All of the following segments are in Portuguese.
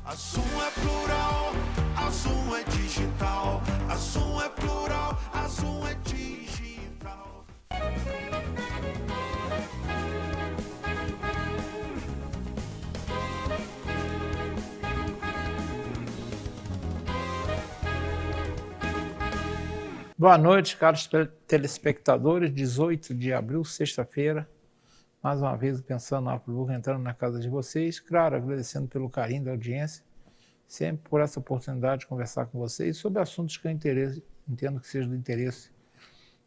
A Zoom é plural, a Zoom é digital. A Zoom é plural, a Zoom é digital. Boa noite, caros telespectadores. 18 de abril, sexta-feira. Mais uma vez, Pensando na Afroburgo, entrando na casa de vocês. Claro, agradecendo pelo carinho da audiência, sempre por essa oportunidade de conversar com vocês sobre assuntos que eu entendo que sejam do interesse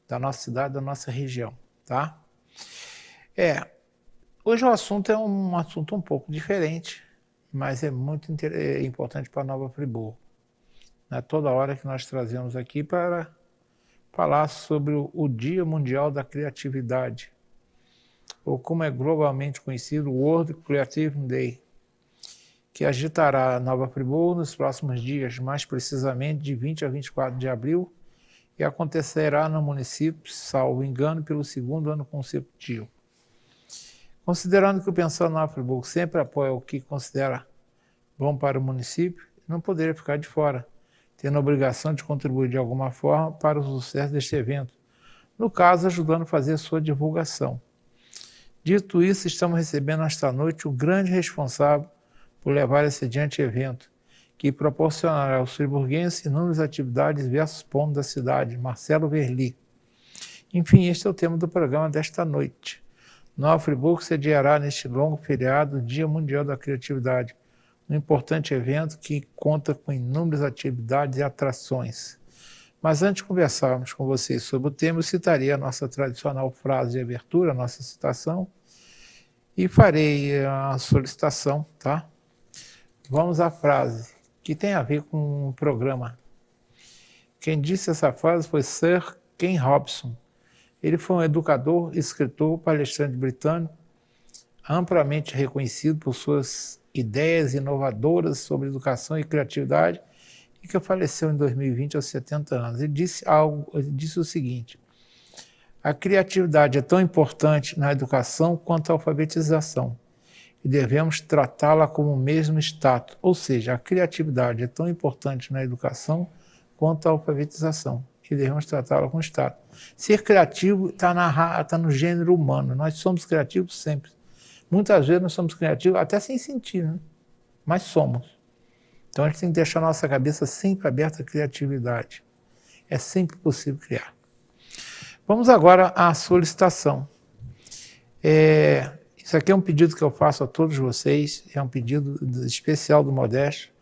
da nossa cidade, da nossa região, tá? Hoje o assunto é um assunto um pouco diferente, mas é muito importante para Nova Friburgo. Não é toda hora que nós trazemos aqui para falar sobre o Dia Mundial da Criatividade, ou como é globalmente conhecido, o World Creative Day, que agitará Nova Friburgo nos próximos dias, mais precisamente de 20 a 24 de abril, e acontecerá no município, salvo engano, pelo segundo ano consecutivo. Considerando que o Pensando na Friburgo sempre apoia o que considera bom para o município, não poderia ficar de fora, tendo a obrigação de contribuir de alguma forma para o sucesso deste evento, no caso, ajudando a fazer sua divulgação. Dito isso, estamos recebendo esta noite o grande responsável por levar esse adiante evento, que proporcionará aos friburguenses inúmeras atividades em diversos pontos da cidade, Marcelo Verli. Enfim, este é o tema do programa desta noite. Nova Friburgo sediará neste longo feriado o Dia Mundial da Criatividade, um importante evento que conta com inúmeras atividades e atrações. Mas antes de conversarmos com vocês sobre o tema, eu citaria a nossa tradicional frase de abertura, a nossa citação, e farei a solicitação, tá? Vamos à frase, que tem a ver com o programa. Quem disse essa frase foi Sir Ken Robson. Ele foi um educador, escritor, palestrante britânico, amplamente reconhecido por suas ideias inovadoras sobre educação e criatividade, e que faleceu em 2020 aos 70 anos. Ele disse o seguinte: a criatividade é tão importante na educação quanto a alfabetização, e devemos tratá-la como o mesmo status, ou seja, a criatividade é tão importante na educação quanto a alfabetização, e devemos tratá-la com status. Ser criativo está no gênero humano, nós somos criativos sempre. Muitas vezes nós somos criativos até sem sentir, né? Mas somos. Então a gente tem que deixar a nossa cabeça sempre aberta à criatividade. É sempre possível criar. Vamos agora à solicitação. Isso aqui é um pedido que eu faço a todos vocês, é um pedido especial do Modesto,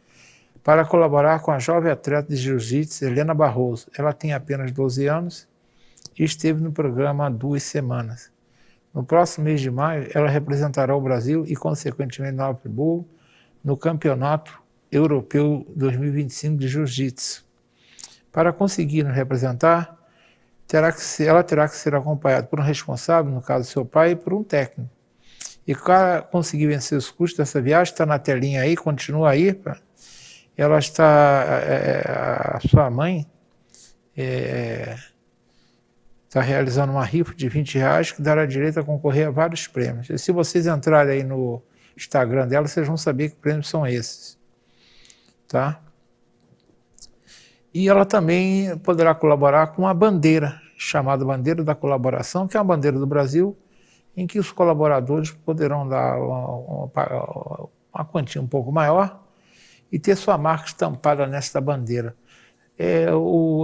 para colaborar com a jovem atleta de jiu-jitsu, Helena Barroso. Ela tem apenas 12 anos e esteve no programa há 2 semanas. No próximo mês de maio, ela representará o Brasil e, consequentemente, Nova Friburgo, no Campeonato Europeu 2025 de Jiu-Jitsu. Para conseguir nos representar, ela terá que ser acompanhada por um responsável, no caso seu pai, e por um técnico. E para conseguir vencer os custos dessa viagem, está na telinha aí, continua aí. Ela está, a sua mãe está realizando uma rifa de R$20 que dará direito a concorrer a vários prêmios. E se vocês entrarem aí no Instagram dela, vocês vão saber que prêmios são esses. Tá? E ela também poderá colaborar com uma bandeira, chamada Bandeira da Colaboração, que é uma bandeira do Brasil, em que os colaboradores poderão dar uma quantia um pouco maior e ter sua marca estampada nesta bandeira. É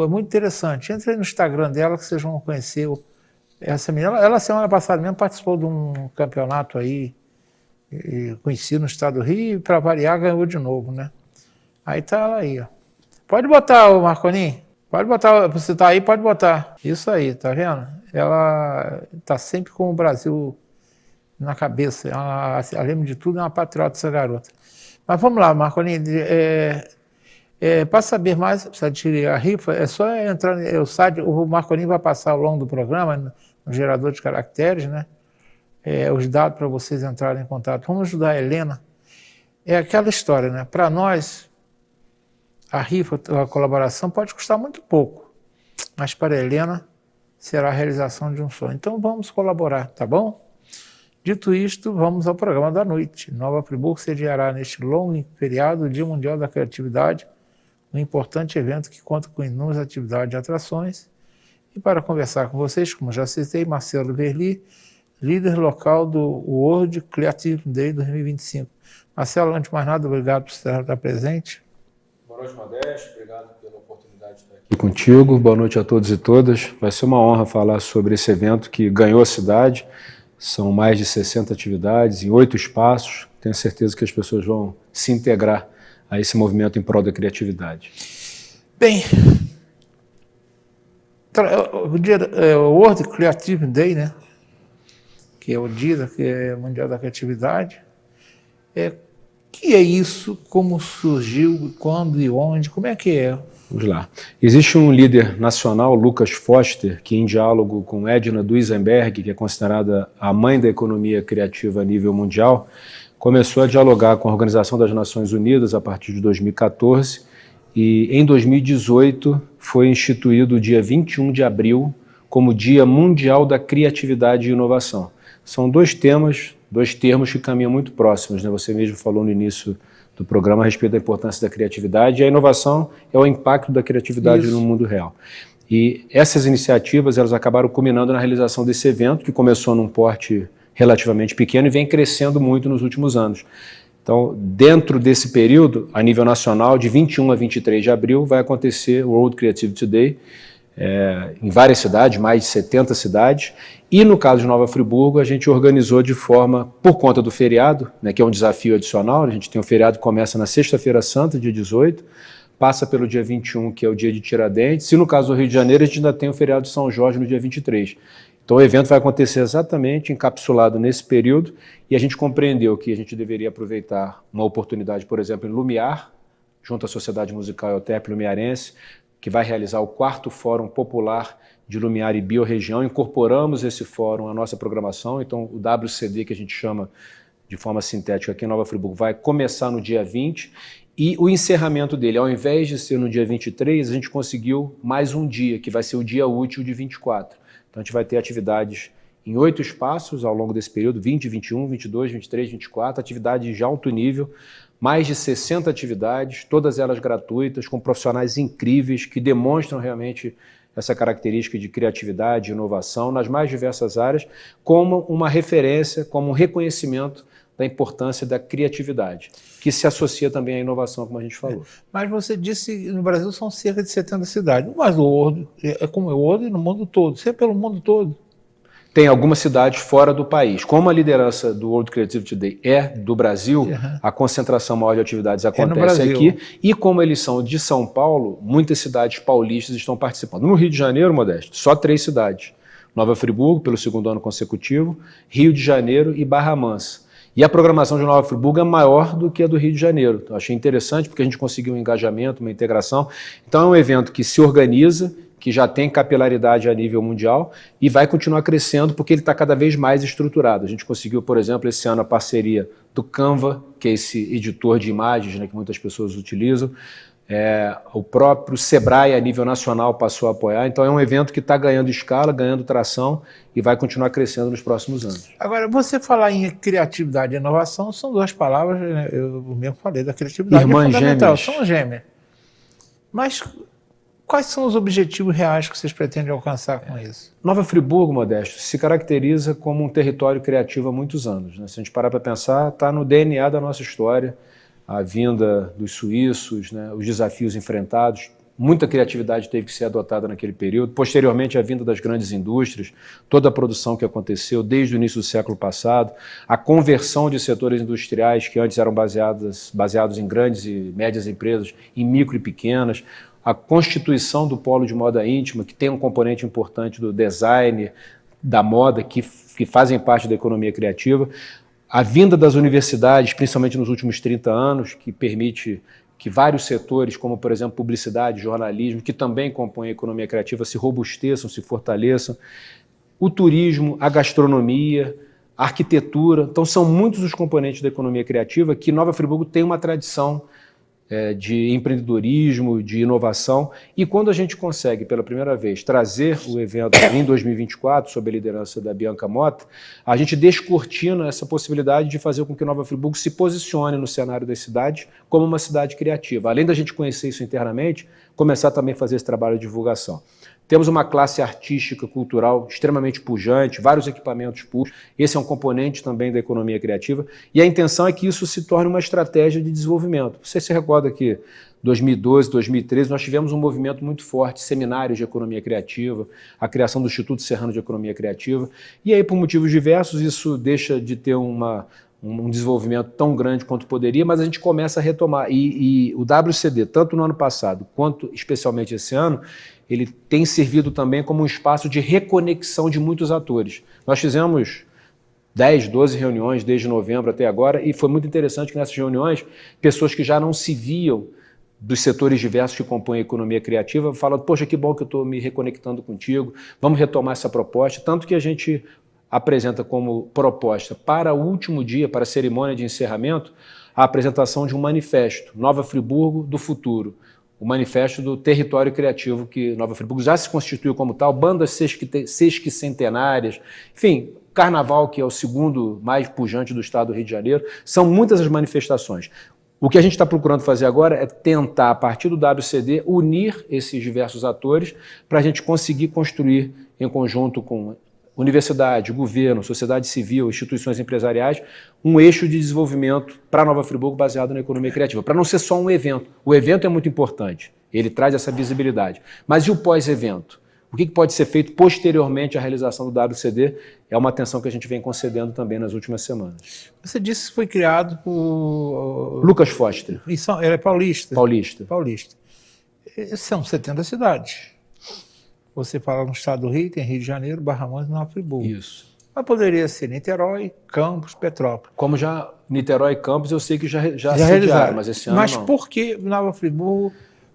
muito interessante. Entre aí no Instagram dela que vocês vão conhecer essa menina. Ela semana passada mesmo participou de um campeonato aí conhecido no estado do Rio e para variar ganhou de novo, né? Aí tá ela aí, ó. Pode botar, o Marconinho. Pode botar, você tá aí, pode botar. Isso aí, tá vendo? Ela tá sempre com o Brasil na cabeça. Além de tudo, é uma patriota essa garota. Mas vamos lá, Marconinho. Para saber mais, precisa de a rifa, é só entrar no site, o Marconinho vai passar ao longo do programa, no gerador de caracteres, né? Os dados para vocês entrarem em contato. Vamos ajudar a Helena. É aquela história, né? Para nós, a rifa, a colaboração pode custar muito pouco, mas para a Helena será a realização de um sonho. Então vamos colaborar, tá bom? Dito isto, vamos ao programa da noite. Nova Friburgo sediará neste longo feriado o Dia Mundial da Criatividade, um importante evento que conta com inúmeras atividades e atrações. E para conversar com vocês, como já citei, Marcelo Verli, líder local do World Creative Day 2025. Marcelo, antes de mais nada, obrigado por estar presente. Boa noite, Modesto. Obrigado pela oportunidade de estar aqui contigo. Boa noite a todos e todas. Vai ser uma honra falar sobre esse evento que ganhou a cidade. São mais de 60 atividades em 8 espaços. Tenho certeza que as pessoas vão se integrar a esse movimento em prol da criatividade. Bem, o World Creative Day, né? Que é o Dia Mundial da Criatividade. Que é isso? Como surgiu? Quando e onde? Como é que é? Vamos lá. Existe um líder nacional, Lucas Foster, que em diálogo com Edna Duisenberg, que é considerada a mãe da economia criativa a nível mundial, começou a dialogar com a Organização das Nações Unidas a partir de 2014 e em 2018 foi instituído o dia 21 de abril como Dia Mundial da Criatividade e Inovação. São dois termos que caminham muito próximos, né? Você mesmo falou no início do programa a respeito da importância da criatividade, e a inovação é o impacto da criatividade no mundo real. E essas iniciativas elas acabaram culminando na realização desse evento, que começou num porte relativamente pequeno e vem crescendo muito nos últimos anos. Então, dentro desse período, a nível nacional, de 21 a 23 de abril, vai acontecer o World Creativity Day, em várias cidades, mais de 70 cidades, e no caso de Nova Friburgo a gente organizou de forma, por conta do feriado, né, que é um desafio adicional. A gente tem um feriado que começa na sexta-feira santa, dia 18, passa pelo dia 21, que é o dia de Tiradentes, e no caso do Rio de Janeiro a gente ainda tem o feriado de São Jorge no dia 23. Então o evento vai acontecer exatamente encapsulado nesse período, e a gente compreendeu que a gente deveria aproveitar uma oportunidade, por exemplo, em Lumiar, junto à Sociedade Musical EOTEP Lumiarense, que vai realizar o 4º Fórum Popular de Lumiar e Biorregião. Incorporamos esse fórum à nossa programação, então o WCD, que a gente chama de forma sintética aqui em Nova Friburgo, vai começar no dia 20, e o encerramento dele, ao invés de ser no dia 23, a gente conseguiu mais um dia, que vai ser o dia útil de 24. Então a gente vai ter atividades em 8 espaços ao longo desse período, 20, 21, 22, 23, 24, atividades de alto nível, mais de 60 atividades, todas elas gratuitas, com profissionais incríveis que demonstram realmente essa característica de criatividade e inovação nas mais diversas áreas, como uma referência, como um reconhecimento da importância da criatividade, que se associa também à inovação, como a gente falou. Mas você disse que no Brasil são cerca de 70 cidades, mas o World é como o World no mundo todo, você é pelo mundo todo. Tem algumas cidades fora do país. Como a liderança do World Creativity Day é do Brasil, a concentração maior de atividades acontece aqui, e como eles são de São Paulo, muitas cidades paulistas estão participando. No Rio de Janeiro, Modesto, só 3 cidades. Nova Friburgo, pelo 2º ano consecutivo, Rio de Janeiro e Barra Mansa. E a programação de Nova Friburgo é maior do que a do Rio de Janeiro. Então, achei interessante porque a gente conseguiu um engajamento, uma integração. Então é um evento que se organiza, que já tem capilaridade a nível mundial e vai continuar crescendo porque ele está cada vez mais estruturado. A gente conseguiu, por exemplo, esse ano a parceria do Canva, que é esse editor de imagens, né, que muitas pessoas utilizam. O próprio Sebrae a nível nacional passou a apoiar. Então é um evento que está ganhando escala, ganhando tração e vai continuar crescendo nos próximos anos. Agora, você falar em criatividade e inovação são 2 palavras, né? Eu mesmo falei da criatividade. Irmãs gêmeas. São gêmeas. Mas quais são os objetivos reais que vocês pretendem alcançar com isso? Nova Friburgo, Modesto, se caracteriza como um território criativo há muitos anos, né? Se a gente parar para pensar, está no DNA da nossa história, a vinda dos suíços, né, os desafios enfrentados. Muita criatividade teve que ser adotada naquele período. Posteriormente, a vinda das grandes indústrias, toda a produção que aconteceu desde o início do século passado, a conversão de setores industriais que antes eram baseados em grandes e médias empresas, em micro e pequenas, a constituição do polo de moda íntima, que tem um componente importante do design, da moda, que fazem parte da economia criativa, a vinda das universidades, principalmente nos últimos 30 anos, que permite que vários setores, como por exemplo publicidade, jornalismo, que também compõem a economia criativa, se robusteçam, se fortaleçam, o turismo, a gastronomia, a arquitetura. Então são muitos os componentes da economia criativa que Nova Friburgo tem uma tradição de empreendedorismo, de inovação. E quando a gente consegue, pela primeira vez, trazer o evento em 2024, sob a liderança da Bianca Mota, a gente descortina essa possibilidade de fazer com que Nova Friburgo se posicione no cenário das cidades como uma cidade criativa. Além da gente conhecer isso internamente, começar também a fazer esse trabalho de divulgação. Temos uma classe artística, cultural extremamente pujante, vários equipamentos públicos. Esse é um componente também da economia criativa. E a intenção é que isso se torne uma estratégia de desenvolvimento. Você se recorda que 2012, 2013, nós tivemos um movimento muito forte, seminários de economia criativa, a criação do Instituto Serrano de Economia Criativa. E aí, por motivos diversos, isso deixa de ter um desenvolvimento tão grande quanto poderia, mas a gente começa a retomar. E o WCD, tanto no ano passado quanto especialmente esse ano, ele tem servido também como um espaço de reconexão de muitos atores. Nós fizemos 10, 12 reuniões desde novembro até agora e foi muito interessante que nessas reuniões, pessoas que já não se viam dos setores diversos que compõem a economia criativa falam, poxa, que bom que eu estou me reconectando contigo, vamos retomar essa proposta, tanto que a gente apresenta como proposta para o último dia, para a cerimônia de encerramento, a apresentação de um manifesto, Nova Friburgo do Futuro, o manifesto do território criativo que Nova Friburgo já se constituiu como tal, bandas sesquicentenárias, enfim, carnaval, que é o segundo mais pujante do estado do Rio de Janeiro, são muitas as manifestações. O que a gente está procurando fazer agora é tentar, a partir do WCD, unir esses diversos atores para a gente conseguir construir, em conjunto com universidade, governo, sociedade civil, instituições empresariais, um eixo de desenvolvimento para Nova Friburgo baseado na economia criativa, para não ser só um evento. O evento é muito importante, ele traz essa visibilidade. Mas e o pós-evento? O que pode ser feito posteriormente à realização do WCD? É uma atenção que a gente vem concedendo também nas últimas semanas. Você disse que foi criado por... Lucas Foster. Ele é paulista? Paulista. Paulista. São 70 cidades. Você fala no estado do Rio, tem Rio de Janeiro, Barra Mansa e Nova Friburgo. Isso. Mas poderia ser Niterói, Campos, Petrópolis. Como já Niterói e Campos, eu sei que já realizaram, mas esse ano mas não. Por que Nova Friburgo?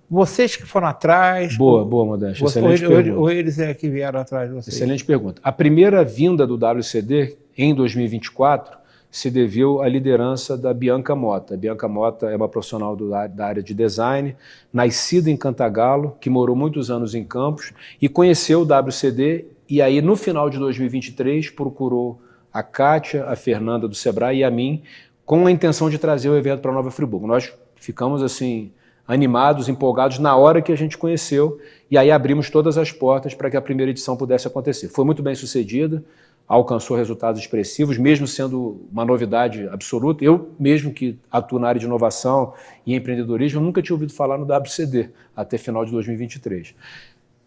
Vocês que foram atrás... Boa, Modéstia. Excelente pergunta. Ou eles é que vieram atrás de vocês? Excelente pergunta. A primeira vinda do WCD, em 2024, se deveu à liderança da Bianca Mota. A Bianca Mota é uma profissional da área de design, nascida em Cantagalo, que morou muitos anos em Campos e conheceu o WCD e aí no final de 2023 procurou a Kátia, a Fernanda do Sebrae e a mim com a intenção de trazer o evento para Nova Friburgo. Nós ficamos assim animados, empolgados na hora que a gente conheceu e aí abrimos todas as portas para que a primeira edição pudesse acontecer. Foi muito bem sucedida, alcançou resultados expressivos, mesmo sendo uma novidade absoluta. Eu mesmo que atuo na área de inovação e empreendedorismo, nunca tinha ouvido falar no WCD até final de 2023.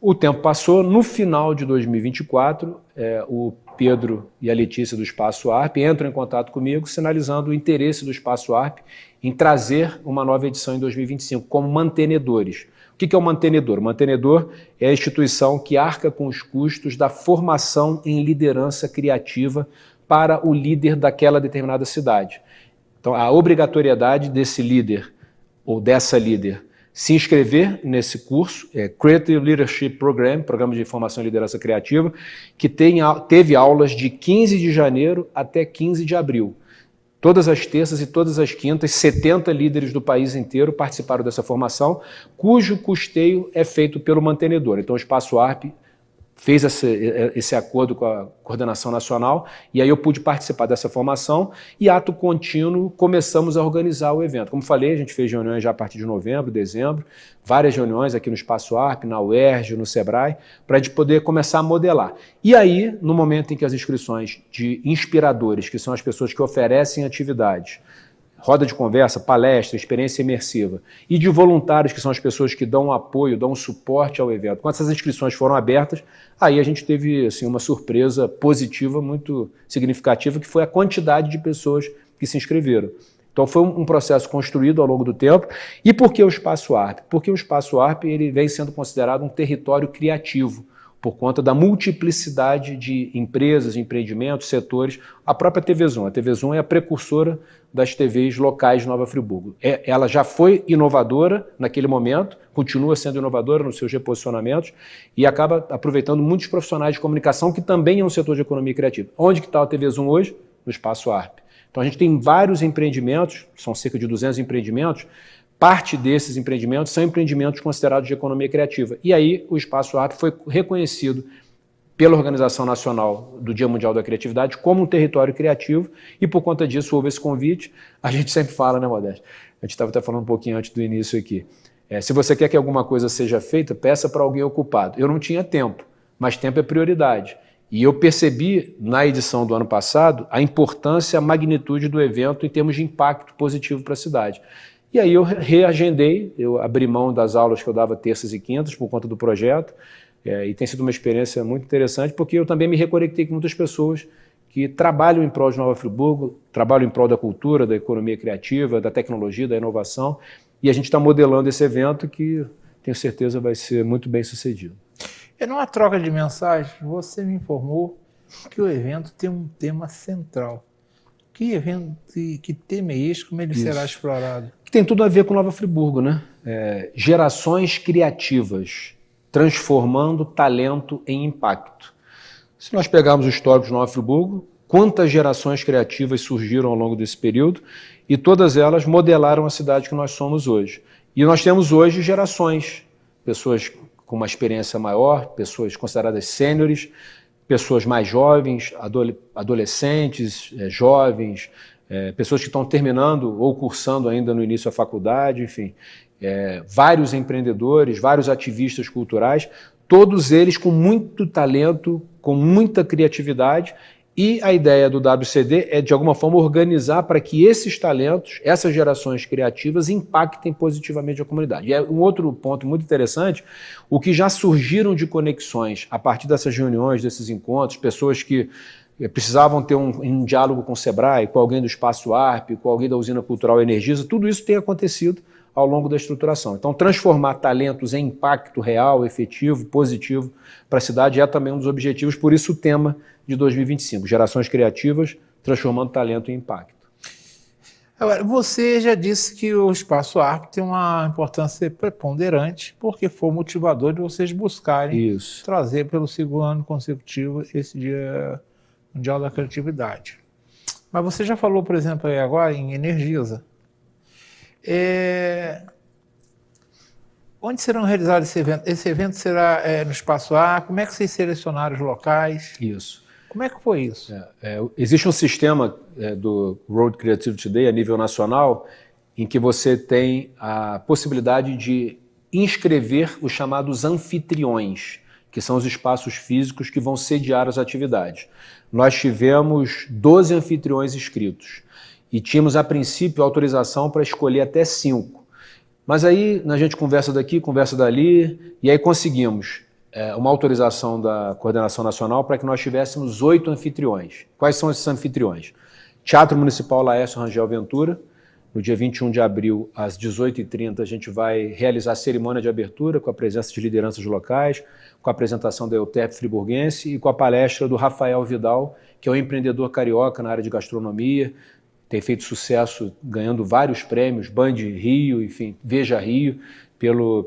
O tempo passou, no final de 2024, o Pedro e a Letícia do Espaço ARP entram em contato comigo, sinalizando o interesse do Espaço ARP em trazer uma nova edição em 2025, como mantenedores. O que é um mantenedor? O mantenedor é a instituição que arca com os custos da formação em liderança criativa para o líder daquela determinada cidade. Então, a obrigatoriedade desse líder ou dessa líder se inscrever nesse curso, Creative Leadership Program, Programa de Formação e Liderança Criativa, que teve aulas de 15 de janeiro até 15 de abril. Todas as terças e todas as quintas, 70 líderes do país inteiro participaram dessa formação, cujo custeio é feito pelo mantenedor. Então, o Espaço ARP fez esse acordo com a coordenação nacional e aí eu pude participar dessa formação e, ato contínuo, começamos a organizar o evento. Como falei, a gente fez reuniões já a partir de novembro, dezembro, várias reuniões aqui no Espaço ARP, na UERJ, no Sebrae, para a gente poder começar a modelar. E aí, no momento em que as inscrições de inspiradores, que são as pessoas que oferecem atividades, roda de conversa, palestra, experiência imersiva, e de voluntários, que são as pessoas que dão apoio, dão suporte ao evento. Quando essas inscrições foram abertas, aí a gente teve assim, uma surpresa positiva muito significativa, que foi a quantidade de pessoas que se inscreveram. Então foi um processo construído ao longo do tempo. E por que o Espaço ARP? Porque o Espaço ARP ele vem sendo considerado um território criativo, por conta da multiplicidade de empresas, empreendimentos, setores. A própria TV Zoom. A TV Zoom é a precursora das TVs locais de Nova Friburgo. Ela já foi inovadora naquele momento, continua sendo inovadora nos seus reposicionamentos e acaba aproveitando muitos profissionais de comunicação que também é um setor de economia criativa. Onde que está a TV Zoom hoje? No Espaço ARP. Então a gente tem vários empreendimentos, são cerca de 200 empreendimentos, parte desses empreendimentos são empreendimentos considerados de economia criativa. E aí o Espaço Arte foi reconhecido pela Organização Nacional do Dia Mundial da Criatividade como um território criativo, e por conta disso houve esse convite. A gente sempre fala, né, Modesto? A gente estava até falando um pouquinho antes do início aqui. Se você quer que alguma coisa seja feita, peça para alguém ocupado. Eu não tinha tempo, mas tempo é prioridade. E eu percebi, na edição do ano passado, a importância, a magnitude do evento em termos de impacto positivo para a cidade. E aí eu reagendei, eu abri mão das aulas que eu dava terças e quintas por conta do projeto, e tem sido uma experiência muito interessante, porque eu também me reconectei com muitas pessoas que trabalham em prol de Nova Friburgo, trabalham em prol da cultura, da economia criativa, da tecnologia, da inovação, e a gente está modelando esse evento que tenho certeza vai ser muito bem sucedido. E numa troca de mensagens, você me informou que o evento tem um tema central. Que evento, que tema é esse? Como ele será explorado? Tem tudo a ver com Nova Friburgo, né? Gerações criativas, transformando talento em impacto. Se nós pegarmos o histórico de Nova Friburgo, quantas gerações criativas surgiram ao longo desse período, e todas elas modelaram a cidade que nós somos hoje. E nós temos hoje gerações, pessoas com uma experiência maior, pessoas consideradas sêniores, pessoas mais jovens, adolescentes, jovens, pessoas que estão terminando ou cursando ainda no início da faculdade, enfim, vários empreendedores, vários ativistas culturais, todos eles com muito talento, com muita criatividade, e a ideia do WCD é, de alguma forma, organizar para que esses talentos, essas gerações criativas, impactem positivamente a comunidade. E é um outro ponto muito interessante, o que já surgiram de conexões a partir dessas reuniões, desses encontros, pessoas que precisavam ter um diálogo com o Sebrae, com alguém do Espaço ARP, com alguém da Usina Cultural Energisa, tudo isso tem acontecido ao longo da estruturação. Então, transformar talentos em impacto real, efetivo, positivo para a cidade é também um dos objetivos, por isso o tema de 2025, gerações criativas, transformando talento em impacto. Agora, você já disse que o Espaço ARP tem uma importância preponderante, porque foi o motivador de vocês buscarem trazer pelo segundo ano consecutivo esse Dia Mundial da Criatividade. Mas você já falou, por exemplo, aí agora em Energisa. Onde serão realizados esse evento? Esse evento será no Espaço A? Como é que vocês selecionaram os locais? Isso. Como é que foi isso? Existe um sistema do World Creativity Day a nível nacional em que você tem a possibilidade de inscrever os chamados anfitriões, que são os espaços físicos que vão sediar as atividades. Nós tivemos 12 anfitriões inscritos. E tínhamos, a princípio, autorização para escolher até 5. Mas aí a gente conversa daqui, conversa dali, e aí conseguimos uma autorização da Coordenação Nacional para que nós tivéssemos 8 anfitriões. Quais são esses anfitriões? Teatro Municipal Laércio Rangel Ventura. No dia 21 de abril, às 18h30, a gente vai realizar a cerimônia de abertura com a presença de lideranças locais, com a apresentação da EUTEP friburguense e com a palestra do Rafael Vidal, que é um empreendedor carioca na área de gastronomia, tem feito sucesso ganhando vários prêmios, Band Rio, enfim, Veja Rio,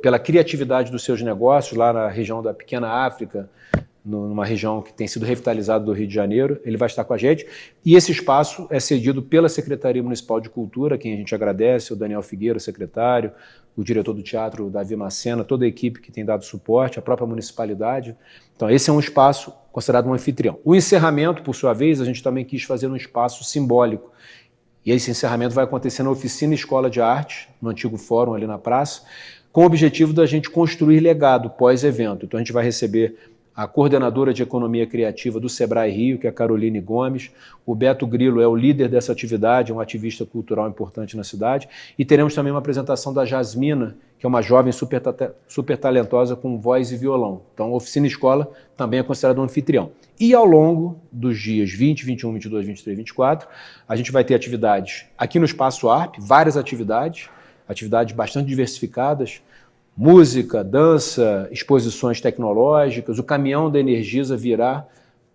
pela criatividade dos seus negócios lá na região da Pequena África, numa região que tem sido revitalizada do Rio de Janeiro. Ele vai estar com a gente. E esse espaço é cedido pela Secretaria Municipal de Cultura, quem a gente agradece, o Daniel Figueira, o secretário, o diretor do teatro, o Davi Macena, toda a equipe que tem dado suporte, a própria municipalidade. Então esse é um espaço considerado um anfitrião. O encerramento, por sua vez, a gente também quis fazer um espaço simbólico. E esse encerramento vai acontecer na Oficina Escola de Arte, no antigo fórum ali na praça, com o objetivo da gente construir legado pós-evento. Então a gente vai receber a coordenadora de Economia Criativa do Sebrae Rio, que é a Caroline Gomes. O Beto Grilo é o líder dessa atividade, é um ativista cultural importante na cidade. E teremos também uma apresentação da Jasmina, que é uma jovem super talentosa com voz e violão. Então a Oficina Escola também é considerada um anfitrião. E ao longo dos dias 20, 21, 22, 23 e 24, a gente vai ter atividades aqui no Espaço ARP, várias atividades bastante diversificadas, música, dança, exposições tecnológicas. O caminhão da Energisa virá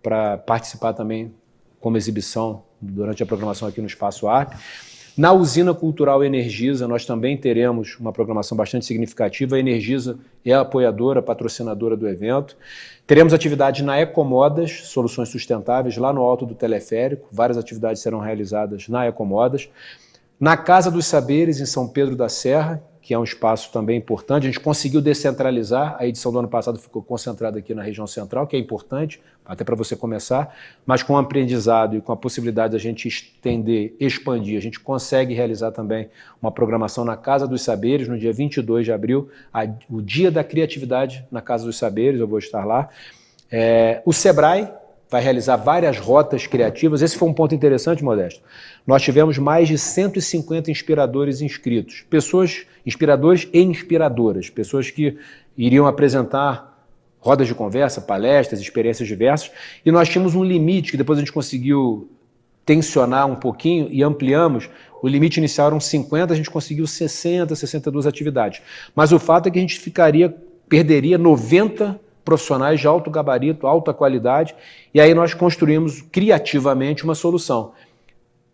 para participar também como exibição durante a programação aqui no Espaço ARP. Na Usina Cultural Energisa, nós também teremos uma programação bastante significativa. A Energisa é a apoiadora, patrocinadora do evento. Teremos atividades na Ecomodas, soluções sustentáveis, lá no alto do teleférico. Várias atividades serão realizadas na Ecomodas. Na Casa dos Saberes, em São Pedro da Serra, que é um espaço também importante, a gente conseguiu descentralizar, a edição do ano passado ficou concentrada aqui na região central, que é importante, até para você começar, mas com o aprendizado e com a possibilidade da gente estender, expandir, a gente consegue realizar também uma programação na Casa dos Saberes, no dia 22 de abril, o Dia da Criatividade na Casa dos Saberes, eu vou estar lá. O Sebrae vai realizar várias rotas criativas. Esse foi um ponto interessante, Modesto. Nós tivemos mais de 150 inspiradores inscritos. Pessoas, inspiradores e inspiradoras, pessoas que iriam apresentar rodas de conversa, palestras, experiências diversas. E nós tínhamos um limite, que depois a gente conseguiu tensionar um pouquinho e ampliamos. O limite inicial eram 50, a gente conseguiu 60, 62 atividades. Mas o fato é que a gente perderia 90 profissionais de alto gabarito, alta qualidade, e aí nós construímos criativamente uma solução.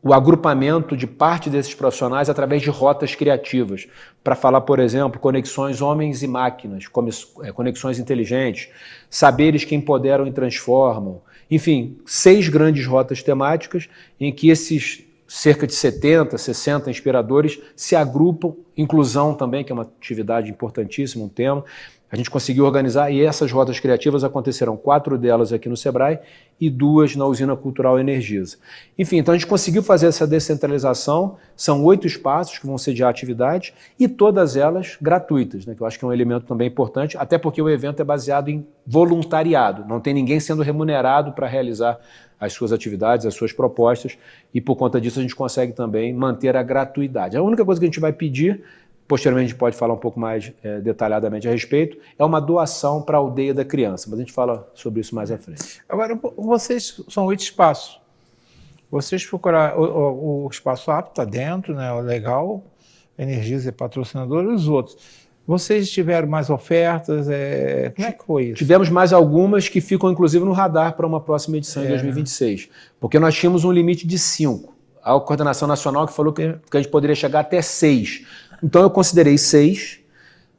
O agrupamento de parte desses profissionais através de rotas criativas, para falar, por exemplo, conexões homens e máquinas, conexões inteligentes, saberes que empoderam e transformam, enfim, 6 grandes rotas temáticas em que esses cerca de 70, 60 inspiradores se agrupam, inclusão também, que é uma atividade importantíssima, um tema. A gente conseguiu organizar e essas rotas criativas aconteceram 4 delas aqui no Sebrae e 2 na Usina Cultural Energisa. Enfim, então a gente conseguiu fazer essa descentralização, são 8 espaços que vão sediar atividades e todas elas gratuitas, né, que eu acho que é um elemento também importante, até porque o evento é baseado em voluntariado, não tem ninguém sendo remunerado para realizar as suas atividades, as suas propostas, e por conta disso a gente consegue também manter a gratuidade. A única coisa que a gente vai pedir, posteriormente a gente pode falar um pouco mais detalhadamente a respeito, é uma doação para a Aldeia da Criança, mas a gente fala sobre isso mais à frente. Agora, vocês são 8 espaços. Vocês procuraram o espaço apto, está dentro, né, o legal, a Energisa é patrocinadora, e os outros. Vocês tiveram mais ofertas? Como é que foi isso? Tivemos mais algumas que ficam, inclusive, no radar para uma próxima edição em 2026, porque nós tínhamos um limite de 5. A coordenação nacional que falou que a gente poderia chegar até 6. Então eu considerei 6,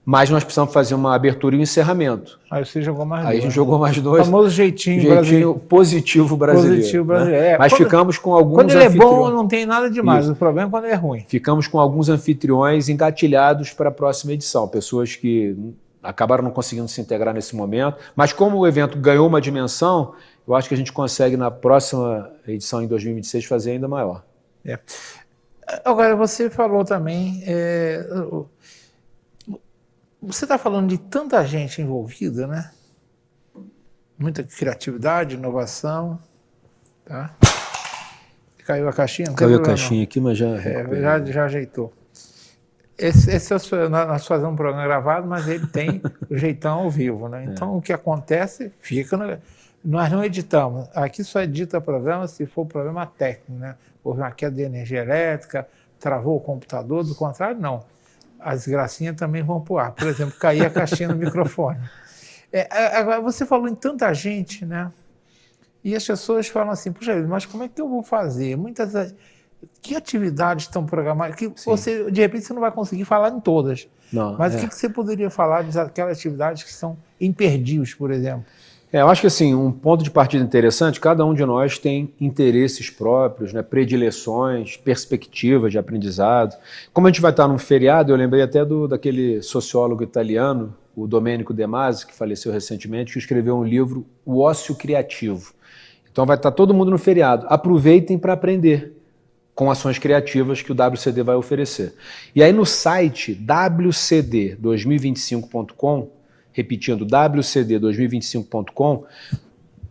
mas nós precisamos fazer uma abertura e um encerramento. Aí você jogou mais 2. Aí a gente jogou mais 2. O famoso jeitinho positivo brasileiro. Positivo brasileiro. Né? Mas ficamos com alguns quando ele é bom, não tem nada demais. Isso. O problema é quando ele é ruim. Ficamos com alguns anfitriões engatilhados para a próxima edição. Pessoas que acabaram não conseguindo se integrar nesse momento. Mas como o evento ganhou uma dimensão, eu acho que a gente consegue na próxima edição, em 2026, fazer ainda maior. Agora, você falou também... Você está falando de tanta gente envolvida, né? Muita criatividade, inovação. Tá? Caiu a caixinha? Não caiu a caixinha aqui, mas já... já ajeitou. Nós fazemos um programa gravado, mas ele tem o jeitão ao vivo, né? Então, o que acontece, fica... Nós não editamos. Aqui só edita programa se for problema técnico, né? Houve uma queda de energia elétrica, travou o computador, do contrário, não. As gracinhas também vão para o ar. Por exemplo, cair a caixinha no microfone. Agora, você falou em tanta gente, né? E as pessoas falam assim, puxa, mas como é que eu vou fazer? Que atividades estão programadas? Que você, de repente, você não vai conseguir falar em todas. Não, mas o que você poderia falar daquelas atividades que são imperdíveis, por exemplo? Eu acho que assim, um ponto de partida interessante, cada um de nós tem interesses próprios, né, predileções, perspectivas de aprendizado. Como a gente vai estar num feriado, eu lembrei até daquele sociólogo italiano, o Domenico De Masi, que faleceu recentemente, que escreveu um livro, O Ócio Criativo. Então vai estar todo mundo no feriado. Aproveitem para aprender com ações criativas que o WCD vai oferecer. E aí no site wcd2025.com, repetindo, wcd2025.com,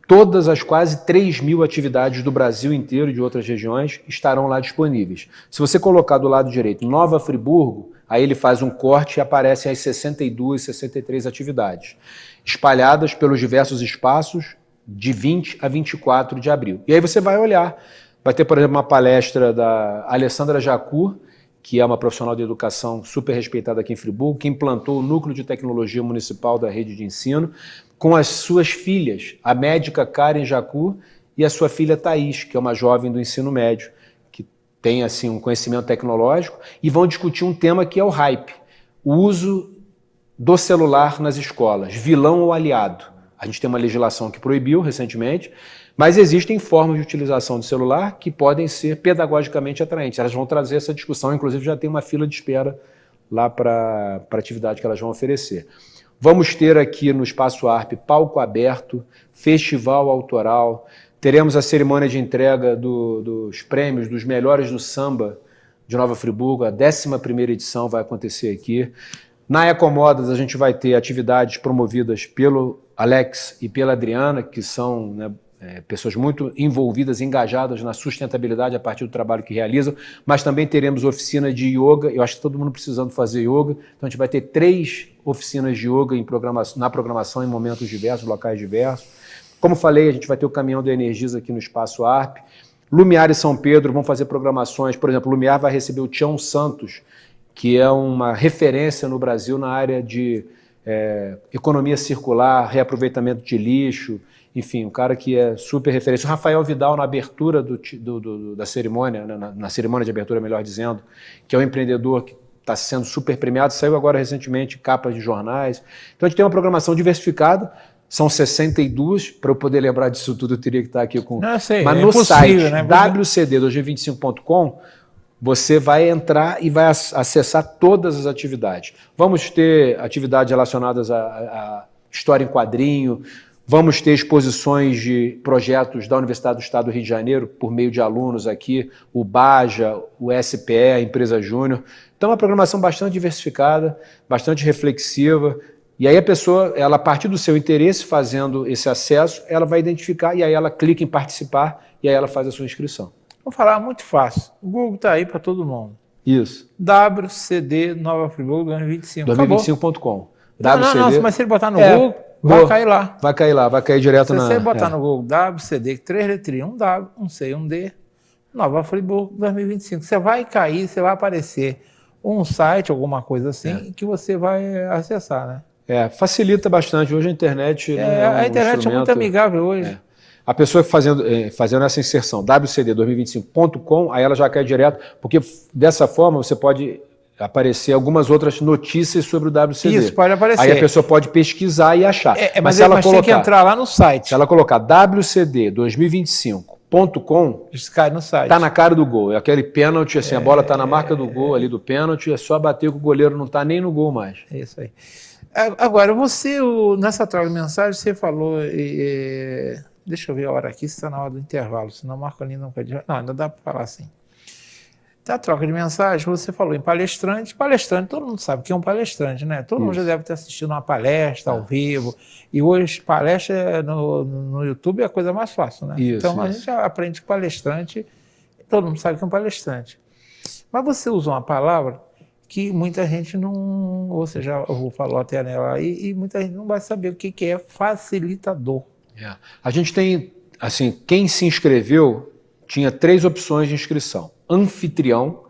todas as quase 3.000 atividades do Brasil inteiro e de outras regiões estarão lá disponíveis. Se você colocar do lado direito Nova Friburgo, aí ele faz um corte e aparecem as 62, 63 atividades, espalhadas pelos diversos espaços de 20 a 24 de abril. E aí você vai olhar, vai ter, por exemplo, uma palestra da Alessandra Jacur, que é uma profissional de educação super respeitada aqui em Friburgo, que implantou o Núcleo de Tecnologia Municipal da Rede de Ensino, com as suas filhas, a médica Karen Jacur e a sua filha Thaís, que é uma jovem do ensino médio, que tem assim, um conhecimento tecnológico, e vão discutir um tema que é o hype, o uso do celular nas escolas, vilão ou aliado. A gente tem uma legislação que proibiu recentemente, mas existem formas de utilização de celular que podem ser pedagogicamente atraentes. Elas vão trazer essa discussão, inclusive já tem uma fila de espera lá para a atividade que elas vão oferecer. Vamos ter aqui no Espaço ARP palco aberto, festival autoral, teremos a cerimônia de entrega dos prêmios dos melhores do samba de Nova Friburgo, a 11ª edição vai acontecer aqui. Na Ecomodas a gente vai ter atividades promovidas pelo Alex e pela Adriana, que são, né, pessoas muito envolvidas, engajadas na sustentabilidade a partir do trabalho que realizam, mas também teremos oficina de yoga. Eu acho que todo mundo precisando fazer yoga, então a gente vai ter 3 oficinas de yoga na programação em momentos diversos, locais diversos. Como falei, a gente vai ter o Caminhão da Energisa aqui no Espaço ARP. Lumiar e São Pedro vão fazer programações, por exemplo, Lumiar vai receber o Tião Santos, que é uma referência no Brasil na área de economia circular, reaproveitamento de lixo, enfim, um cara que é super referência. O Rafael Vidal, na abertura da cerimônia, na cerimônia de abertura, melhor dizendo, que é um empreendedor que está sendo super premiado, saiu agora recentemente capas de jornais. Então a gente tem uma programação diversificada, são 62, para eu poder lembrar disso tudo eu teria que estar aqui com... Não, eu sei, mas no site wcd2025.com você vai entrar e vai acessar todas as atividades. Vamos ter atividades relacionadas a história em quadrinho, vamos ter exposições de projetos da Universidade do Estado do Rio de Janeiro, por meio de alunos aqui, o BAJA, o SPE, a Empresa Júnior. Então, uma programação bastante diversificada, bastante reflexiva. E aí a pessoa, ela, a partir do seu interesse, fazendo esse acesso, ela vai identificar e aí ela clica em participar e aí ela faz a sua inscrição. Vou falar muito fácil. O Google está aí para todo mundo. Isso. WCD Nova Friburgo 2025. 2025.com. Não, mas se ele botar no Google, vai cair lá. Vai cair lá, vai cair direto Se você botar no Google WCD, 3 letrinhas, um W, um C, um D, Nova Friburgo 2025. Você vai cair, você vai aparecer um site, alguma coisa assim, que você vai acessar, né? Facilita bastante. Hoje a internet... a internet é muito amigável hoje. A pessoa fazendo essa inserção, wcd2025.com, aí ela já cai direto, porque dessa forma você pode aparecer algumas outras notícias sobre o WCD. Isso, pode aparecer. Aí a pessoa pode pesquisar e achar. Mas ela tem que entrar lá no site. Se ela colocar wcd2025.com, cai no site. Tá na cara do gol. É aquele pênalti, assim, a bola tá na marca do gol ali do pênalti, é só bater que o goleiro não tá nem no gol mais. É isso aí. Agora, você, nessa troca de mensagem, você falou... deixa eu ver a hora aqui, se está na hora do intervalo, senão o Marco ali não pode... Não, ainda dá para falar assim. Da troca de mensagem, você falou em palestrante. Palestrante, todo mundo sabe que é um palestrante, né? Todo mundo já deve ter assistido uma palestra ao vivo. E hoje, palestra no YouTube é a coisa mais fácil, né? Então, a gente já aprende que palestrante, todo mundo sabe que é um palestrante. Mas você usa uma palavra que muita gente não... Você já falou até nela aí, e muita gente não vai saber o que é facilitador. A gente tem, assim, quem se inscreveu tinha 3 opções de inscrição. Anfitrião,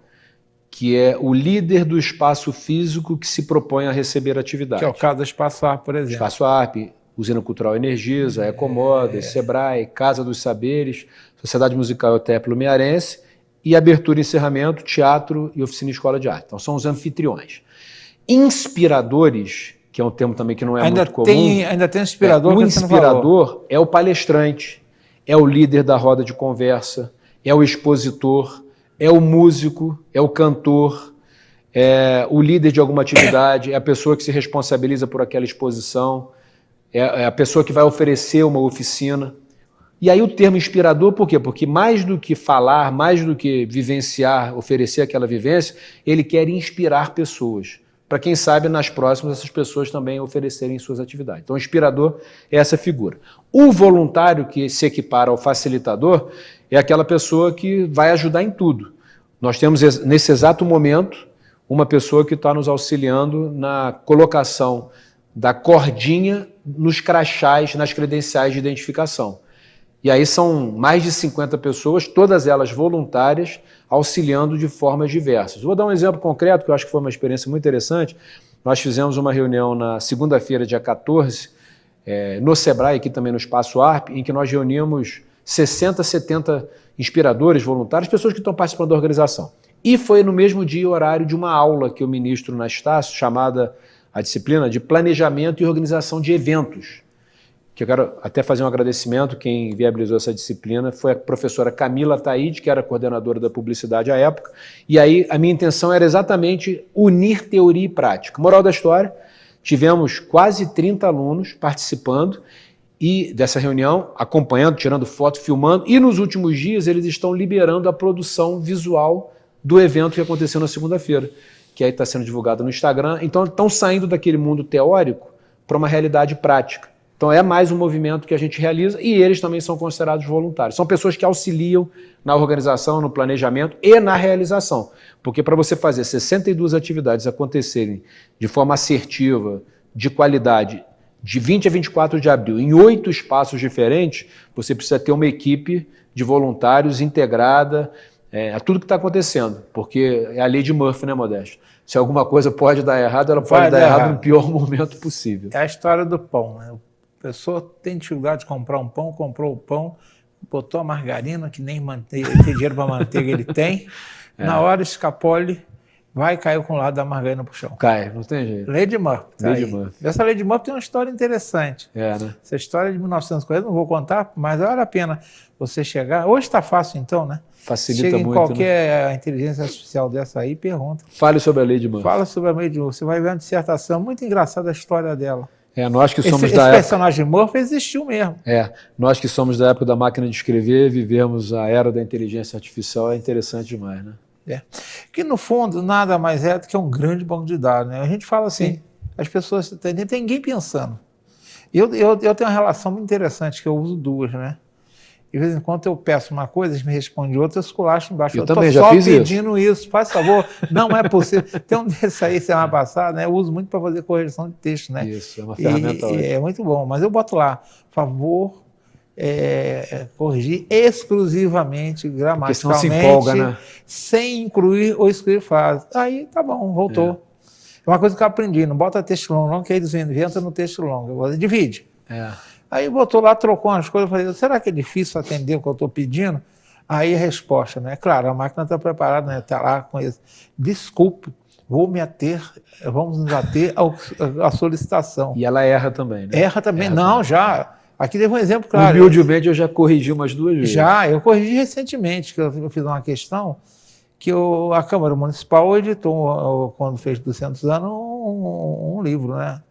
que é o líder do espaço físico que se propõe a receber atividade. Que é o caso do Espaço ARP, por exemplo. Espaço ARP, Usina Cultural Energisa, Ecomodas, Sebrae, Casa dos Saberes, Sociedade Musical Eutep Lumiarense e abertura e encerramento, teatro e oficina e escola de arte. Então são os anfitriões. Inspiradores, que é um termo também que não é muito comum. Ainda tem inspirador. O inspirador é o palestrante, é o líder da roda de conversa, é o expositor, é o músico, é o cantor, é o líder de alguma atividade, é a pessoa que se responsabiliza por aquela exposição, é a pessoa que vai oferecer uma oficina. E aí o termo inspirador, por quê? Porque mais do que falar, mais do que vivenciar, oferecer aquela vivência, ele quer inspirar pessoas. Para quem sabe, nas próximas, essas pessoas também oferecerem suas atividades. Então, o inspirador é essa figura. O voluntário, que se equipara ao facilitador, é aquela pessoa que vai ajudar em tudo. Nós temos, nesse exato momento, uma pessoa que está nos auxiliando na colocação da cordinha nos crachás, nas credenciais de identificação. E aí são mais de 50 pessoas, todas elas voluntárias, auxiliando de formas diversas. Vou dar um exemplo concreto, que eu acho que foi uma experiência muito interessante. Nós fizemos uma reunião na segunda-feira, dia 14, no Sebrae, aqui também no Espaço ARP, em que nós reunimos 60, 70 inspiradores, voluntários, pessoas que estão participando da organização. E foi no mesmo dia e horário de uma aula que eu ministro na Estácio, chamada a disciplina de Planejamento e Organização de Eventos. que eu quero até fazer um agradecimento, quem viabilizou essa disciplina foi a professora Camila Taide, que era coordenadora da publicidade à época, e aí a minha intenção era exatamente unir teoria e prática. Moral da história, tivemos quase 30 alunos participando e dessa reunião, acompanhando, tirando foto, filmando, e nos últimos dias eles estão liberando a produção visual do evento que aconteceu na segunda-feira, que aí está sendo divulgado no Instagram. Então estão saindo daquele mundo teórico para uma realidade prática. Então é mais um movimento que a gente realiza e eles também são considerados voluntários. São pessoas que auxiliam na organização, no planejamento e na realização. Porque para você fazer 62 atividades acontecerem de forma assertiva, de qualidade, de 20 a 24 de abril, em 8 espaços diferentes, você precisa ter uma equipe de voluntários integrada a tudo que está acontecendo. Porque é a lei de Murphy, né, Modesto? Se alguma coisa pode dar errado, ela pode dar errado no pior momento possível. É a história do pão, né? A pessoa tem dificuldade de comprar um pão, comprou o pão, botou a margarina, que nem manteiga, tem dinheiro para manteiga ele tem, na hora escapole, vai cair com o lado da margarina pro chão. Cai, não tem jeito. Lei de Murphy. Lei de Murphy. Essa lei de Murphy tem uma história interessante. Né? Essa história é de 1940, não vou contar, mas vale a pena você chegar. Hoje está fácil então, né? Facilita Chega muito. Chega em qualquer inteligência artificial dessa aí e pergunta. Fale sobre a lei de Murphy. Fala sobre a lei de Murphy. Você vai ver uma dissertação muito engraçada a história dela. Nós que somos esse da época... personagem Murphy existiu mesmo. Nós que somos da época da máquina de escrever, vivemos a era da inteligência artificial, é interessante demais, né? Que no fundo nada mais é do que um grande banco de dados, né? A gente fala assim, as pessoas, não tem ninguém pensando. Eu tenho uma relação muito interessante, que eu uso duas, né? De vez em quando eu peço uma coisa, eles me respondem outra, eu esculacho embaixo. Eu também já fiz pedindo isso, faz favor, não é possível. Tem um desse aí, semana passada, né? Eu uso muito para fazer correção de texto, né? Isso, é uma ferramenta ótima. É muito bom, mas eu boto lá, favor, corrigir exclusivamente, gramaticalmente, senão se empolga, né? sem incluir ou excluir frase. Aí tá bom, voltou. É uma coisa que eu aprendi, não bota texto longo, que eles inventam no texto longo, divide. Aí botou lá, trocou umas coisas, eu falei, será que é difícil atender o que eu estou pedindo? Aí a resposta, né? Claro, a máquina está preparada, né? Está lá com isso. Desculpe, vamos nos ater à solicitação. E ela erra também, né? Erra também, já. Aqui teve um exemplo claro. Humildemente eu já corrigi umas 2 vezes. Eu corrigi recentemente, que eu fiz uma questão que a Câmara Municipal editou, quando fez 200 anos, um livro, né?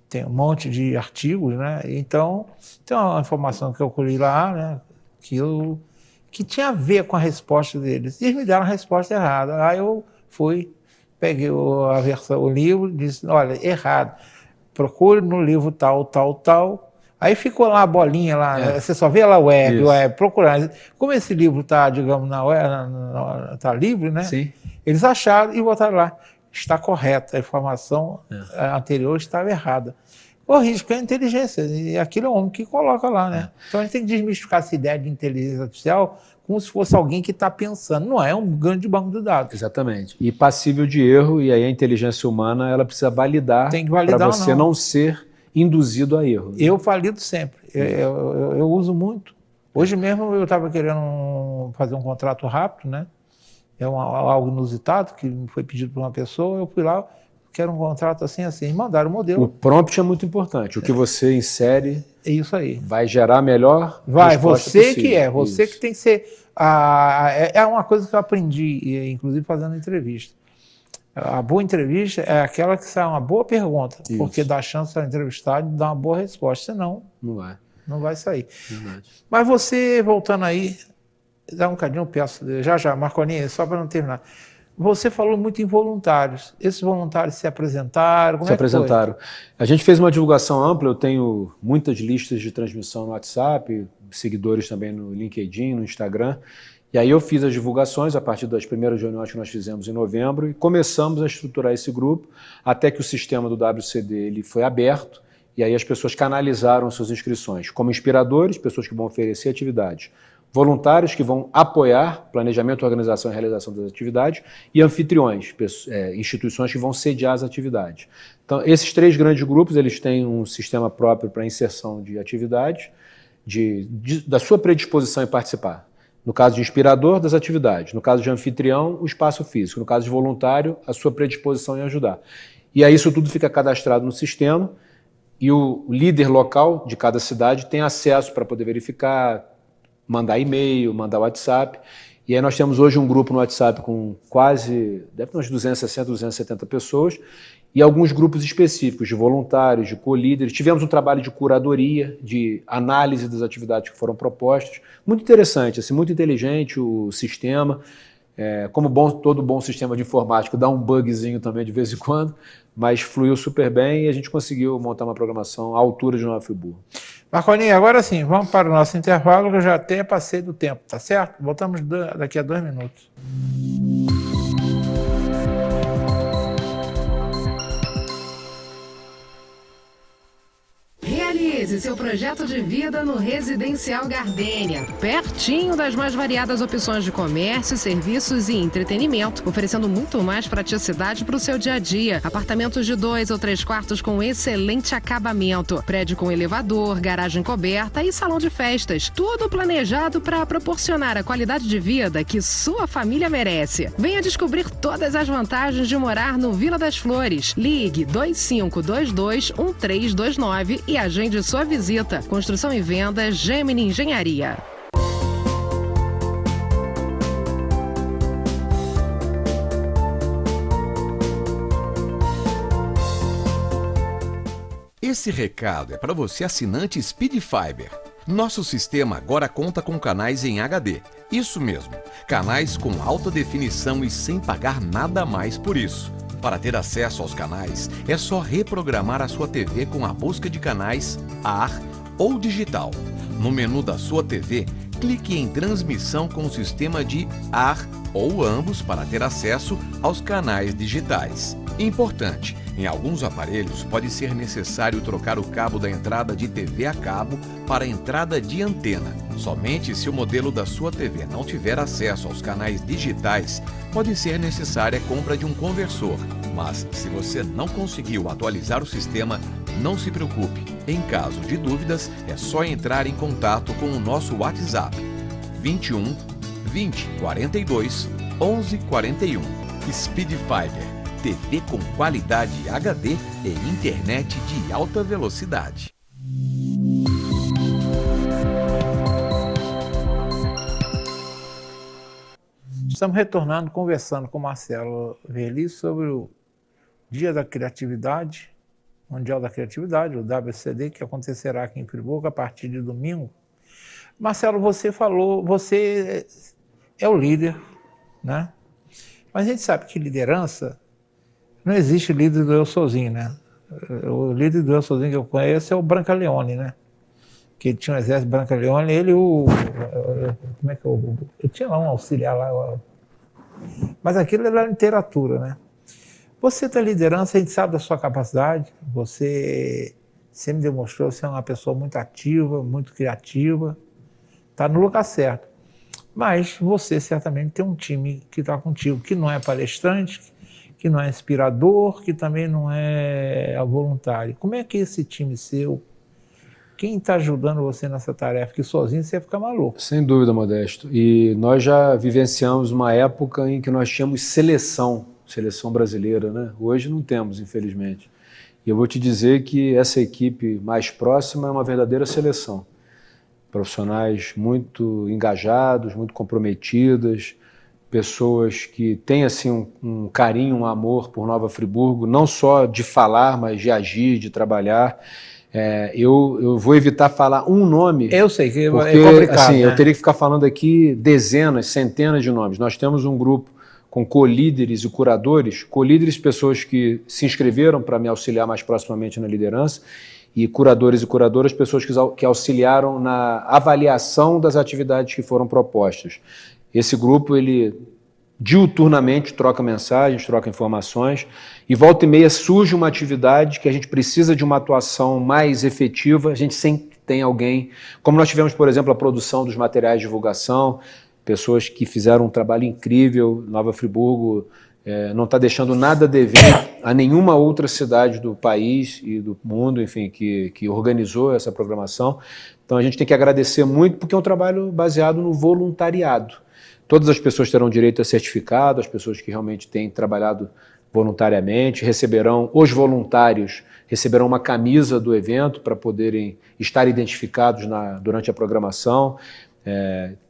Tem um monte de artigos, né? Então, tem uma informação que eu colhi lá, né? Que tinha a ver com a resposta deles. E eles me deram a resposta errada. Aí eu peguei o livro e disse, olha, errado. Procure no livro tal, tal, tal. Aí ficou lá a bolinha lá, né? Você só vê lá web, procurar. Como esse livro está, digamos, na web, está livre, né? Sim. Eles acharam e botaram lá. Está correta, a informação anterior estava errada. Corrige, porque é inteligência, e aquilo é o homem que coloca lá, né? Então a gente tem que desmistificar essa ideia de inteligência artificial como se fosse alguém que está pensando. Não é um grande banco de dados. Exatamente. E passível de erro, e aí a inteligência humana ela precisa validar para você não ser induzido a erro. Né? Eu valido sempre. Eu uso muito. Hoje mesmo eu estava querendo fazer um contrato rápido, né? É algo inusitado que foi pedido por uma pessoa, eu fui lá, quero um contrato assim, mandaram o modelo. O prompt é muito importante, o que você insere é isso aí. Vai gerar melhor você possível. Você que tem que ser... é uma coisa que eu aprendi, inclusive fazendo entrevista. A boa entrevista é aquela que sai uma boa pergunta, porque dá chance ao entrevistado de dar uma boa resposta, senão não vai sair. Verdade. Mas você, voltando aí, dá um bocadinho, eu peço, já, Marcolinha, só para não terminar. Você falou muito em voluntários. Esses voluntários se apresentaram? Como se apresentaram. A gente fez uma divulgação ampla, eu tenho muitas listas de transmissão no WhatsApp, seguidores também no LinkedIn, no Instagram. E aí eu fiz as divulgações a partir das primeiras reuniões que nós fizemos em novembro e começamos a estruturar esse grupo até que o sistema do WCD ele foi aberto e aí as pessoas canalizaram suas inscrições como inspiradores, pessoas que vão oferecer atividades, voluntários que vão apoiar planejamento, organização e realização das atividades e anfitriões, instituições que vão sediar as atividades. Então, esses 3 grandes grupos, eles têm um sistema próprio para inserção de atividades, da sua predisposição em participar. No caso de inspirador, das atividades. No caso de anfitrião, o espaço físico. No caso de voluntário, a sua predisposição em ajudar. E aí isso tudo fica cadastrado no sistema. e o líder local de cada cidade tem acesso para poder verificar, mandar e-mail, mandar WhatsApp. E aí nós temos hoje um grupo no WhatsApp com deve ter umas 260, 270 pessoas, e alguns grupos específicos de voluntários, de co-líderes. Tivemos um trabalho de curadoria, de análise das atividades que foram propostas. Muito interessante, assim, muito inteligente o sistema. Como todo bom sistema de informática, dá um bugzinho também de vez em quando, mas fluiu super bem e a gente conseguiu montar uma programação à altura de Nova Friburgo. Marconi, agora sim, vamos para o nosso intervalo, que eu já até passei do tempo, tá certo? Voltamos daqui a 2 minutos. Realize seu projeto de vida no Residencial Gardênia, pertinho das mais variadas opções de comércio, serviços e entretenimento, oferecendo muito mais praticidade para o seu dia a dia. Apartamentos de 2 ou 3 quartos com excelente acabamento, prédio com elevador, garagem coberta e salão de festas, tudo planejado para proporcionar a qualidade de vida que sua família merece. Venha descobrir todas as vantagens de morar no Vila das Flores. Ligue 2522-1329 e agende sua visita. Construção e venda Gemini Engenharia. Esse recado é para você assinante Speed Fiber. Nosso sistema agora conta com canais em HD. Isso mesmo, canais com alta definição e sem pagar nada mais por isso. Para ter acesso aos canais, é só reprogramar a sua TV com a busca de canais AR ou digital. No menu da sua TV, clique em transmissão com o sistema de AR ou ambos para ter acesso aos canais digitais. Importante, em alguns aparelhos pode ser necessário trocar o cabo da entrada de TV a cabo para a entrada de antena. Somente se o modelo da sua TV não tiver acesso aos canais digitais, pode ser necessária a compra de um conversor. Mas se você não conseguiu atualizar o sistema, não se preocupe. Em caso de dúvidas, é só entrar em contato com o nosso WhatsApp 21 20 42 11 41. Speed Fiber, TV com qualidade HD e internet de alta velocidade. Estamos retornando, conversando com o Marcelo Verli sobre o Dia da Criatividade, Mundial da Criatividade, o WCD, que acontecerá aqui em Friburgo a partir de domingo. Marcelo, você falou, você é o líder, né? Mas a gente sabe que liderança, não existe líder do eu sozinho, né? O líder do eu sozinho que eu conheço é o Brancaleone, né? Que ele tinha um exército Brancaleone, ele como é que eu tinha lá um auxiliar lá, mas aquilo era literatura, né? Você tem liderança, a gente sabe da sua capacidade, você sempre demonstrou ser uma pessoa muito ativa, muito criativa, está no lugar certo. Mas você certamente tem um time que está contigo, que não é palestrante, que não é inspirador, que também não é voluntário. Como é que esse time seu, quem está ajudando você nessa tarefa? Que sozinho você fica maluco. Sem dúvida, Modesto. E nós já vivenciamos uma época em que nós tínhamos seleção brasileira, né? Hoje não temos, infelizmente. E eu vou te dizer que essa equipe mais próxima é uma verdadeira seleção. Profissionais muito engajados, muito comprometidas, pessoas que têm assim um carinho, um amor por Nova Friburgo, não só de falar, mas de agir, de trabalhar. Eu vou evitar falar um nome. Eu sei que porque, é complicado, assim, né? eu teria que ficar falando aqui dezenas, centenas de nomes. Nós temos um grupo com co-líderes e curadores. Co-líderes, pessoas que se inscreveram para me auxiliar mais proximamente na liderança, e curadores e curadoras, pessoas que auxiliaram na avaliação das atividades que foram propostas. Esse grupo, ele diuturnamente troca mensagens, troca informações, e volta e meia surge uma atividade que a gente precisa de uma atuação mais efetiva, a gente sempre tem alguém, como nós tivemos, por exemplo, a produção dos materiais de divulgação, pessoas que fizeram um trabalho incrível. Nova Friburgo não está deixando nada a dever a nenhuma outra cidade do país e do mundo, enfim, que organizou essa programação. Então a gente tem que agradecer muito, porque é um trabalho baseado no voluntariado. Todas as pessoas terão direito a certificado, as pessoas que realmente têm trabalhado voluntariamente, os voluntários receberão uma camisa do evento para poderem estar identificados durante a programação.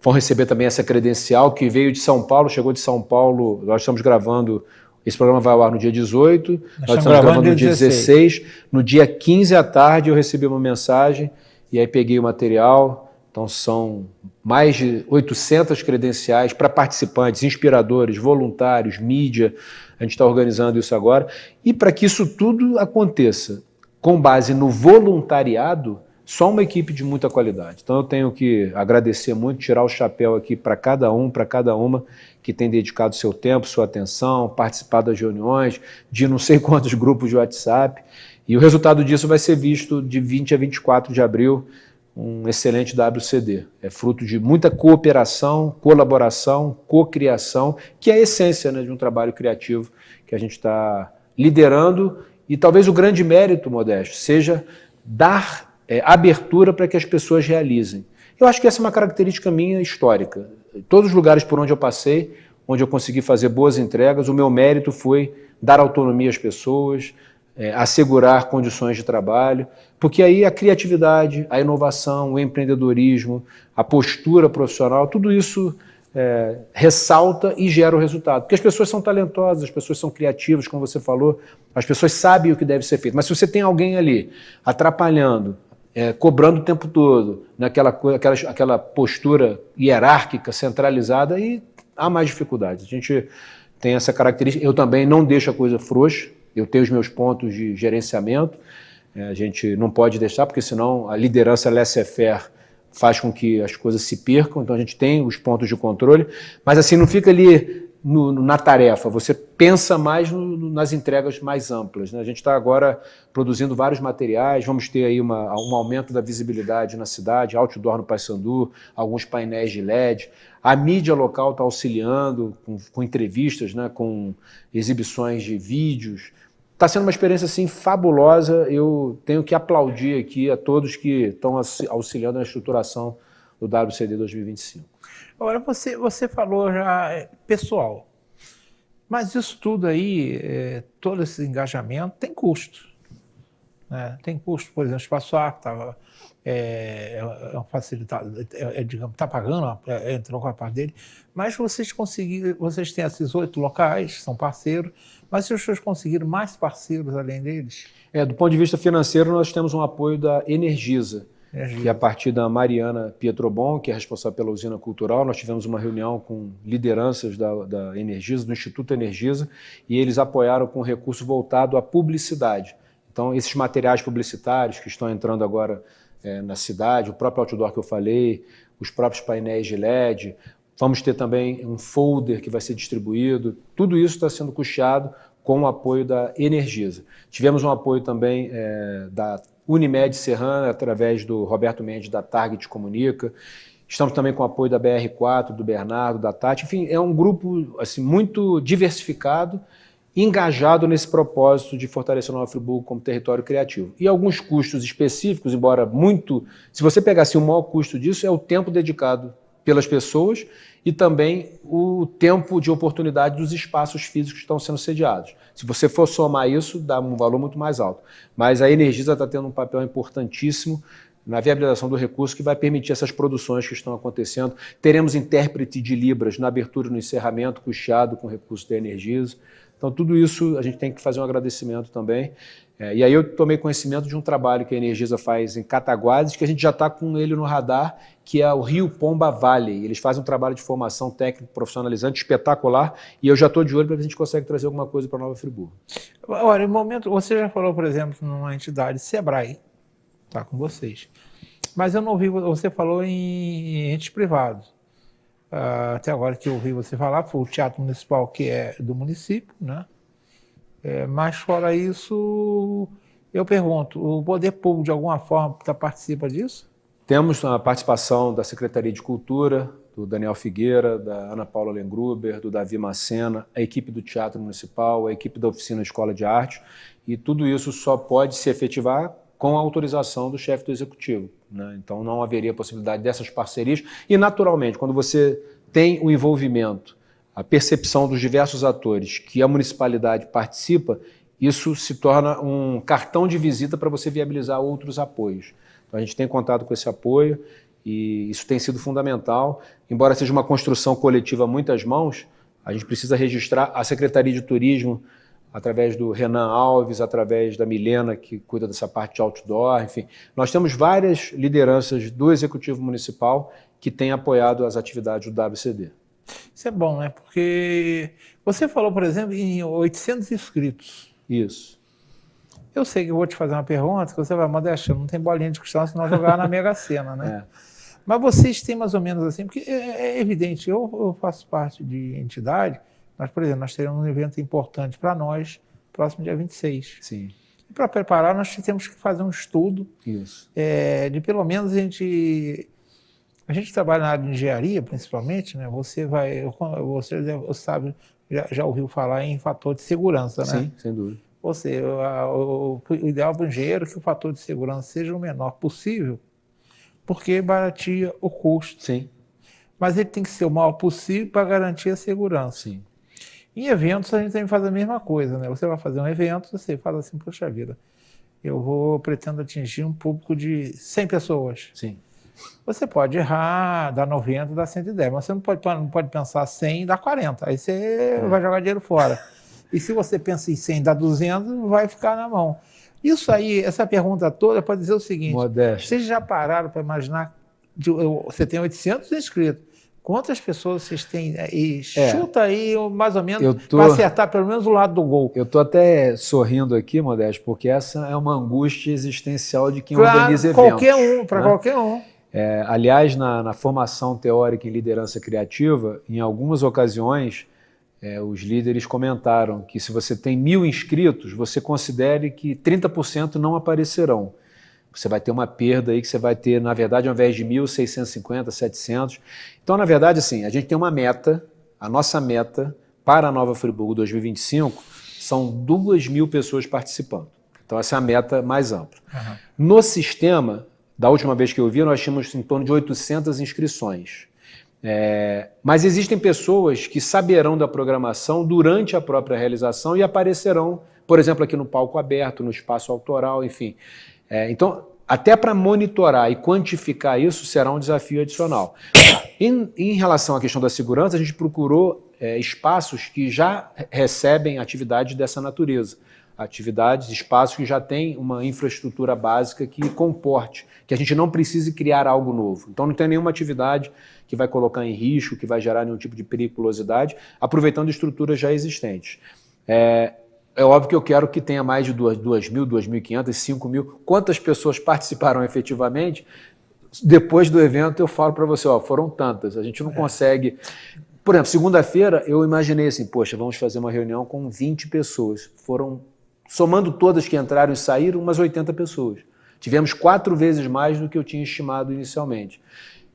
Vão receber também essa credencial que veio de São Paulo, chegou de São Paulo. Nós estamos gravando, esse programa vai ao ar no dia 18, nós estamos gravando no dia 16. No dia 15 à tarde eu recebi uma mensagem e aí peguei o material. Então são mais de 800 credenciais para participantes, inspiradores, voluntários, mídia. A gente está organizando isso agora. E para que isso tudo aconteça com base no voluntariado, só uma equipe de muita qualidade. Então eu tenho que agradecer muito, tirar o chapéu aqui para cada uma que tem dedicado seu tempo, sua atenção, participado das reuniões, de não sei quantos grupos de WhatsApp. E o resultado disso vai ser visto de 20 a 24 de abril, um excelente WCD. É fruto de muita cooperação, colaboração, cocriação, que é a essência, né, de um trabalho criativo que a gente está liderando. E talvez o grande mérito, Modesto, seja dar abertura para que as pessoas realizem. Eu acho que essa é uma característica minha histórica. Em todos os lugares por onde eu passei, onde eu consegui fazer boas entregas, o meu mérito foi dar autonomia às pessoas, assegurar condições de trabalho, porque aí a criatividade, a inovação, o empreendedorismo, a postura profissional, tudo isso ressalta e gera o resultado. Porque as pessoas são talentosas, as pessoas são criativas, como você falou, as pessoas sabem o que deve ser feito. Mas se você tem alguém ali atrapalhando, cobrando o tempo todo, aquela postura hierárquica, centralizada, aí há mais dificuldades. A gente tem essa característica. Eu também não deixo a coisa frouxa, eu tenho os meus pontos de gerenciamento, a gente não pode deixar, porque senão a liderança laissez-faire faz com que as coisas se percam, então a gente tem os pontos de controle, mas assim, não fica ali na tarefa, você pensa mais nas entregas mais amplas, né? A gente está agora produzindo vários materiais, vamos ter aí um aumento da visibilidade na cidade, outdoor no Paissandu, alguns painéis de LED, a mídia local está auxiliando com entrevistas, né, com exibições de vídeos. Está sendo uma experiência assim, fabulosa. Eu tenho que aplaudir aqui a todos que estão auxiliando na estruturação do WCD 2025. Agora, você falou já pessoal, mas isso tudo aí, todo esse engajamento tem custo. Né? Tem custo, por exemplo, o Espaço Arte é um facilitado, digamos, está pagando, entrou com a parte dele, mas vocês têm esses 8 locais, são parceiros, mas vocês conseguiram mais parceiros além deles? Do ponto de vista financeiro, nós temos um apoio da Energisa, que é a partir da Mariana Pietrobon, que é responsável pela usina cultural. Nós tivemos uma reunião com lideranças da Energisa, do Instituto Energisa, e eles apoiaram com recurso voltado à publicidade. Então, esses materiais publicitários que estão entrando agora na cidade, o próprio outdoor que eu falei, os próprios painéis de LED, vamos ter também um folder que vai ser distribuído, tudo isso está sendo custeado com o apoio da Energisa. Tivemos um apoio também da Unimed Serrana, através do Roberto Mendes, da Target Comunica. Estamos também com o apoio da BR4, do Bernardo, da Tati. Enfim, é um grupo assim, muito diversificado, engajado nesse propósito de fortalecer Nova Friburgo como território criativo. E alguns custos específicos, embora muito... Se você pegar assim, o maior custo disso é o tempo dedicado pelas pessoas e também o tempo de oportunidade dos espaços físicos que estão sendo sediados. Se você for somar isso, dá um valor muito mais alto. Mas a Energisa está tendo um papel importantíssimo na viabilização do recurso que vai permitir essas produções que estão acontecendo. Teremos intérprete de Libras na abertura e no encerramento, custeado com recurso da Energisa. Então, tudo isso a gente tem que fazer um agradecimento também. E aí eu tomei conhecimento de um trabalho que a Energisa faz em Cataguases, que a gente já está com ele no radar, que é o Rio Pomba Valley. Eles fazem um trabalho de formação técnico profissionalizante espetacular e eu já estou de olho para ver se a gente consegue trazer alguma coisa para Nova Friburgo. Olha, no momento, você já falou, por exemplo, numa entidade, Sebrae, está com vocês. Mas eu não ouvi, você falou em entes privados. Até agora que eu ouvi você falar, foi o Teatro Municipal, que é do município, né? Mas fora isso, eu pergunto, o poder público de alguma forma participa disso? Temos a participação da Secretaria de Cultura, do Daniel Figueira, da Ana Paula Lengruber, do Davi Macena, a equipe do Teatro Municipal, a equipe da Oficina Escola de Arte, e tudo isso só pode se efetivar com a autorização do chefe do Executivo, né? Então não haveria possibilidade dessas parcerias e, naturalmente, quando você tem o envolvimento, a percepção dos diversos atores que a municipalidade participa, isso se torna um cartão de visita para você viabilizar outros apoios. Então, a gente tem contato com esse apoio e isso tem sido fundamental. Embora seja uma construção coletiva a muitas mãos, a gente precisa registrar a Secretaria de Turismo, através do Renan Alves, através da Milena, que cuida dessa parte de outdoor, enfim. Nós temos várias lideranças do Executivo Municipal que têm apoiado as atividades do WCD. Isso é bom, né? Porque você falou, por exemplo, em 800 inscritos. Isso. Eu sei que eu vou te fazer uma pergunta que você vai, Modesto, não tem bolinha de cristal, senão jogar na Mega Sena, né? Mas vocês têm mais ou menos assim, porque é evidente, eu faço parte de entidade, mas, por exemplo, nós teremos um evento importante para nós, próximo dia 26. Sim. E para preparar, nós temos que fazer um estudo. Isso. De pelo menos a gente trabalha na área de engenharia, principalmente, né? Você sabe, já ouviu falar em fator de segurança, né? Sim, sem dúvida. Ou seja, o ideal para o engenheiro é que o fator de segurança seja o menor possível, porque baratia o custo. Sim. Mas ele tem que ser o maior possível para garantir a segurança. Sim. Em eventos, a gente tem que fazer a mesma coisa, né? Você vai fazer um evento, você fala assim, poxa vida, pretendo atingir um público de 100 pessoas. Sim. Você pode errar, dar 90, dar 110, mas você não pode pensar 100 e dar 40. Aí você vai jogar dinheiro fora. E se você pensa em 100 e dar 200, vai ficar na mão. Isso aí, essa pergunta toda, pode dizer o seguinte, Modesto. Vocês já pararam para imaginar, você tem 800 inscritos, quantas pessoas vocês têm? Chuta aí, mais ou menos, para acertar pelo menos o lado do gol. Eu estou até sorrindo aqui, Modesto, porque essa é uma angústia existencial de quem organiza eventos. Para qualquer um. Aliás, na formação teórica em liderança criativa, em algumas ocasiões, os líderes comentaram que se você tem 1000 inscritos, você considere que 30% não aparecerão. Você vai ter uma perda aí que você vai ter, na verdade, ao invés de 1.650, 700. Então, na verdade, assim, a gente tem uma meta, a nossa meta para a Nova Friburgo 2025 são 2.000 pessoas participando. Então, essa é a meta mais ampla. Uhum. No sistema, da última vez que eu vi, nós tínhamos em torno de 800 inscrições. Mas existem pessoas que saberão da programação durante a própria realização e aparecerão, por exemplo, aqui no palco aberto, no espaço autoral, enfim. Então, até para monitorar e quantificar isso será um desafio adicional. Em relação à questão da segurança, a gente procurou espaços que já recebem atividades dessa natureza. Espaços que já têm uma infraestrutura básica que comporte, que a gente não precise criar algo novo. Então não tem nenhuma atividade que vai colocar em risco, que vai gerar nenhum tipo de periculosidade, aproveitando estruturas já existentes. É óbvio que eu quero que tenha mais de 2.000, 2.500, 5.000. Quantas pessoas participaram efetivamente? Depois do evento eu falo para você, foram tantas, a gente não consegue... Por exemplo, segunda-feira eu imaginei assim, poxa, vamos fazer uma reunião com 20 pessoas. Foram, somando todas que entraram e saíram, umas 80 pessoas. Tivemos 4 vezes mais do que eu tinha estimado inicialmente.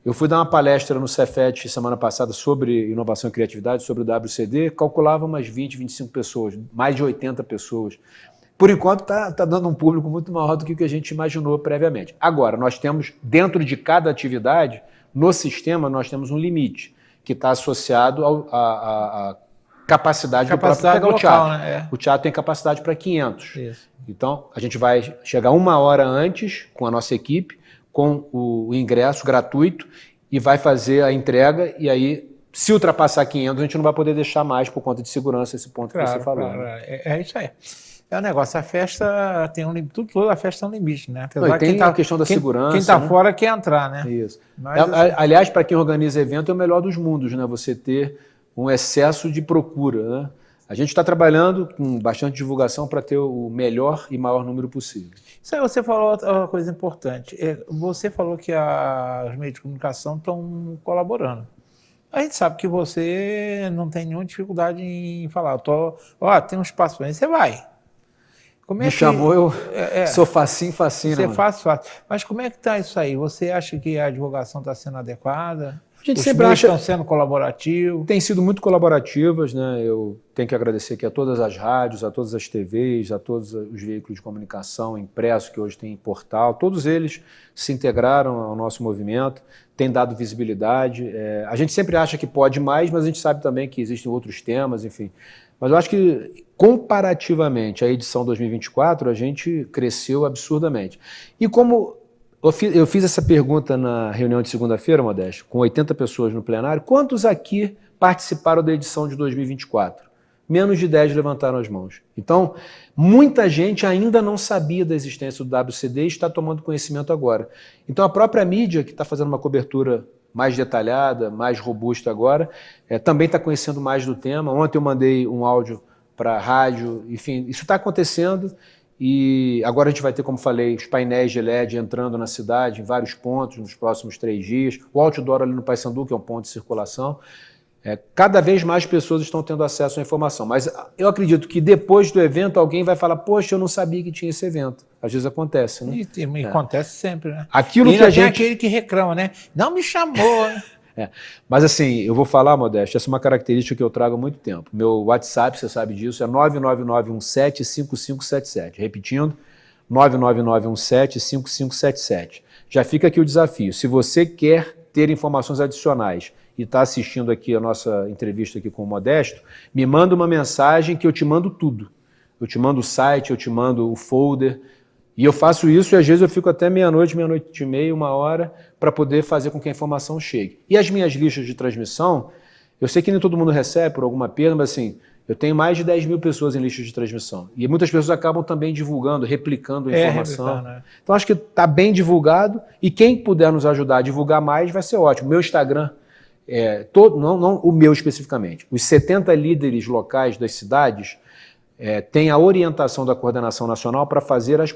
Eu fui dar uma palestra no Cefet semana passada sobre inovação e criatividade, sobre o WCD, calculava umas 20, 25 pessoas, mais de 80 pessoas. Por enquanto está dando um público muito maior do que o que a gente imaginou previamente. Agora, nós temos, dentro de cada atividade, no sistema, nós temos um limite, que está associado à capacidade do próprio pegar o teatro. Né? O teatro tem capacidade para 500. Isso. Então, a gente vai chegar 1 hora antes com a nossa equipe, com o ingresso gratuito, e vai fazer a entrega, e aí, se ultrapassar 500, a gente não vai poder deixar mais por conta de segurança, esse ponto que você falou. Claro. É isso aí. É um negócio, a festa tem um limite, toda a festa tem um limite, né? Não, tem a questão da segurança. Quem está fora quer entrar, né? Isso. Mas, aliás, para quem organiza evento, é o melhor dos mundos, né? Você ter um excesso de procura, né? A gente está trabalhando com bastante divulgação para ter o melhor e maior número possível. Isso aí, você falou uma coisa importante. Você falou que os meios de comunicação estão colaborando. A gente sabe que você não tem nenhuma dificuldade em falar. Tem um espaço para mim, você vai. Me chamou, eu sou facinho. Você é fácil. Mas como é que está isso aí? Você acha que a divulgação está sendo adequada? A gente Os sempre meios acha... estão sendo colaborativos. Tem sido muito colaborativas, né? Eu tenho que agradecer aqui a todas as rádios, a todas as TVs, a todos os veículos de comunicação impresso que hoje tem portal. Todos eles se integraram ao nosso movimento, têm dado visibilidade. A gente sempre acha que pode mais, mas a gente sabe também que existem outros temas, enfim. Mas eu acho que, comparativamente à edição 2024, a gente cresceu absurdamente. E como eu fiz essa pergunta na reunião de segunda-feira, Modesto, com 80 pessoas no plenário, quantos aqui participaram da edição de 2024? Menos de 10 levantaram as mãos. Então, muita gente ainda não sabia da existência do WCD e está tomando conhecimento agora. Então, a própria mídia, que está fazendo uma cobertura mais detalhada, mais robusta agora, também está conhecendo mais do tema. Ontem eu mandei um áudio para a rádio, enfim, isso está acontecendo. E agora a gente vai ter, como falei, os painéis de LED entrando na cidade, em vários pontos, nos próximos 3 dias. O outdoor ali no Paissandu, que é um ponto de circulação. Cada vez mais pessoas estão tendo acesso à informação. Mas eu acredito que depois do evento alguém vai falar, poxa, eu não sabia que tinha esse evento. Às vezes acontece, né? E acontece sempre, né? Aquilo e que a tem gente... aquele que reclama, né? Não me chamou, né? Mas assim, eu vou falar, Modesto, essa é uma característica que eu trago há muito tempo. Meu WhatsApp, você sabe disso, é 999175577. Repetindo, 999175577. Já fica aqui o desafio. Se você quer ter informações adicionais e está assistindo aqui a nossa entrevista aqui com o Modesto, me manda uma mensagem que eu te mando tudo. Eu te mando o site, eu te mando o folder. E eu faço isso e às vezes eu fico até meia-noite, meia-noite e meia, 1h, para poder fazer com que a informação chegue. E as minhas listas de transmissão, eu sei que nem todo mundo recebe por alguma perda, mas assim, eu tenho mais de 10 mil pessoas em listas de transmissão. E muitas pessoas acabam também divulgando, replicando a informação. Então acho que está bem divulgado e quem puder nos ajudar a divulgar mais vai ser ótimo. Meu Instagram, não o meu especificamente, os 70 líderes locais das cidades tem a orientação da coordenação nacional para fazerem as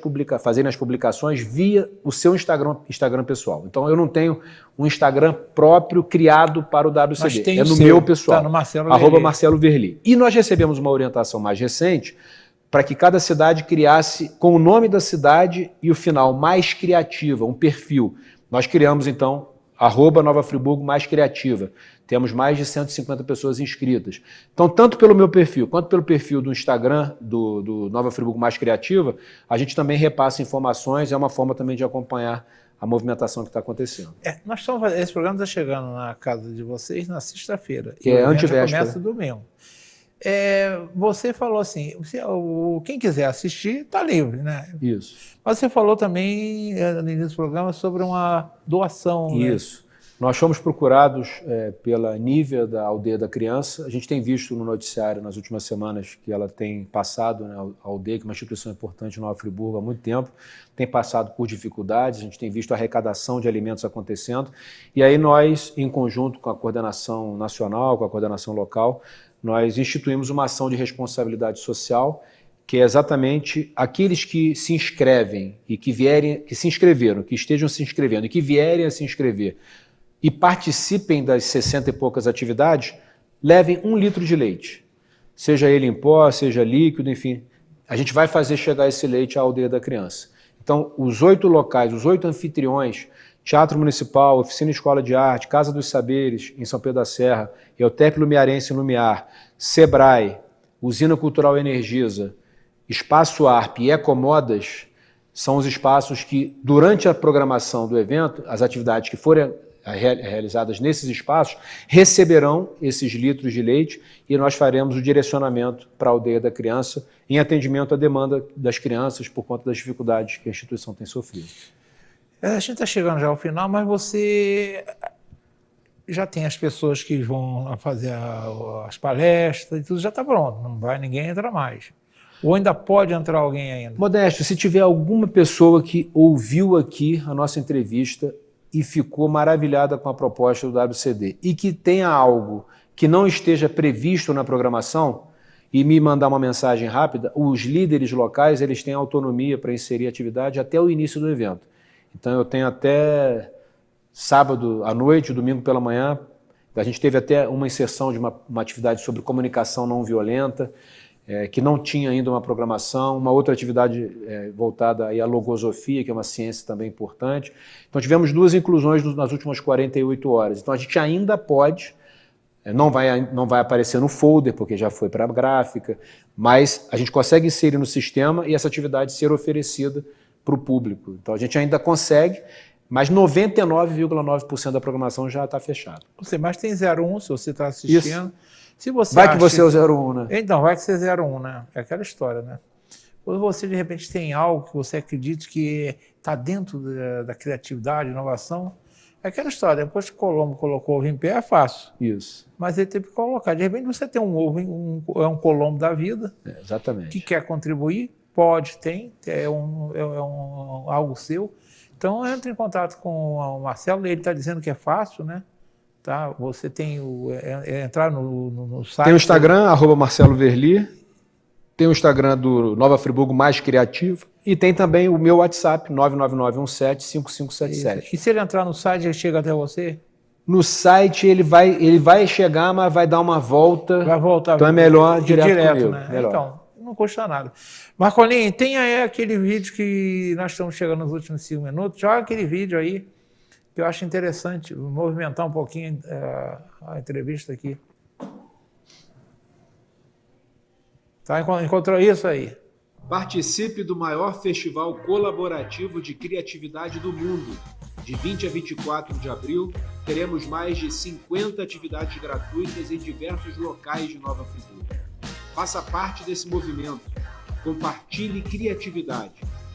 publicações via o seu Instagram pessoal. Então eu não tenho um Instagram próprio criado para o WCD, no meu pessoal, tá no @Marcelo Verli. E nós recebemos uma orientação mais recente para que cada cidade criasse com o nome da cidade e o final mais criativa, um perfil. Nós criamos então @Nova Friburgo mais criativa. Temos mais de 150 pessoas inscritas. Então, tanto pelo meu perfil, quanto pelo perfil do Instagram do Nova Friburgo Mais Criativa, a gente também repassa informações, é uma forma também de acompanhar a movimentação que está acontecendo. Esse programa está chegando na casa de vocês na sexta-feira. Que é antivéspera. Começa domingo. Você falou assim, quem quiser assistir está livre, né? Isso. Mas você falou também no início do programa sobre uma doação. Isso. Né? Nós fomos procurados pela Nívia da Aldeia da Criança. A gente tem visto no noticiário nas últimas semanas que ela tem passado, né, a Aldeia, que é uma instituição importante em Nova Friburgo há muito tempo, tem passado por dificuldades, a gente tem visto a arrecadação de alimentos acontecendo. E aí nós, em conjunto com a coordenação nacional, com a coordenação local, nós instituímos uma ação de responsabilidade social, que é exatamente aqueles que se inscrevem e que se inscreveram, que estejam se inscrevendo e que vierem a se inscrever e participem das 60 e poucas atividades, levem 1 litro de leite. Seja ele em pó, seja líquido, enfim. A gente vai fazer chegar esse leite à Aldeia da Criança. Então, os 8 locais, os 8 anfitriões, Teatro Municipal, Oficina Escola de Arte, Casa dos Saberes, em São Pedro da Serra, EUTEP Lumiarense em Lumiar, Sebrae, Usina Cultural Energisa, Espaço ARP e Ecomodas, são os espaços que, durante a programação do evento, as atividades que forem realizadas nesses espaços, receberão esses litros de leite e nós faremos o direcionamento para a Aldeia da Criança em atendimento à demanda das crianças por conta das dificuldades que a instituição tem sofrido. A gente está chegando já ao final, mas você já tem as pessoas que vão fazer as palestras e tudo já está pronto, não vai ninguém entrar mais. Ou ainda pode entrar alguém ainda? Modesto, se tiver alguma pessoa que ouviu aqui a nossa entrevista e ficou maravilhada com a proposta do WCD e que tenha algo que não esteja previsto na programação e me mandar uma mensagem rápida, os líderes locais eles têm autonomia para inserir atividade até o início do evento. Então eu tenho até sábado à noite, domingo pela manhã, a gente teve até uma inserção de uma atividade sobre comunicação não violenta. que não tinha ainda uma programação, uma outra atividade voltada aí à logosofia, que é uma ciência também importante. Então tivemos 2 inclusões nas últimas 48 horas. Então a gente ainda pode, não vai aparecer no folder, porque já foi para a gráfica, mas a gente consegue inserir no sistema e essa atividade ser oferecida para o público. Então a gente ainda consegue, mas 99,9% da programação já está fechada. Mas tem 01, se você está assistindo. Isso. Se você vai que você é o 01, né? Então, vai que você é 01, né? É aquela história, né? Quando você, de repente, tem algo que você acredita que está dentro da criatividade, inovação, é aquela história. Depois que o Colombo colocou o ovo em pé, é fácil. Isso. Mas ele teve que colocar. De repente, você tem um ovo, é um Colombo da vida. Exatamente. Que quer contribuir, pode, tem, algo seu. Então, entre em contato com o Marcelo, ele está dizendo que é fácil, né? Tá? Você tem entrar no site. Tem o Instagram, @MarceloVerli, tem o Instagram do Nova Friburgo Mais Criativo e tem também o meu WhatsApp, 999175577. E se ele entrar no site, ele chega até você? No site ele vai chegar, mas vai dar uma volta. Vai voltar. Então é melhor direto comigo. Né? Melhor. Então, não custa nada. Marcolinho, tem aí aquele vídeo que nós estamos chegando nos últimos 5 minutos. Joga aquele vídeo aí, que eu acho interessante, movimentar um pouquinho a entrevista aqui. Tá? Encontrou isso aí? Participe do maior festival colaborativo de criatividade do mundo. De 20 a 24 de abril, teremos mais de 50 atividades gratuitas em diversos locais de Nova Friburgo. Faça parte desse movimento. Compartilhe criatividade.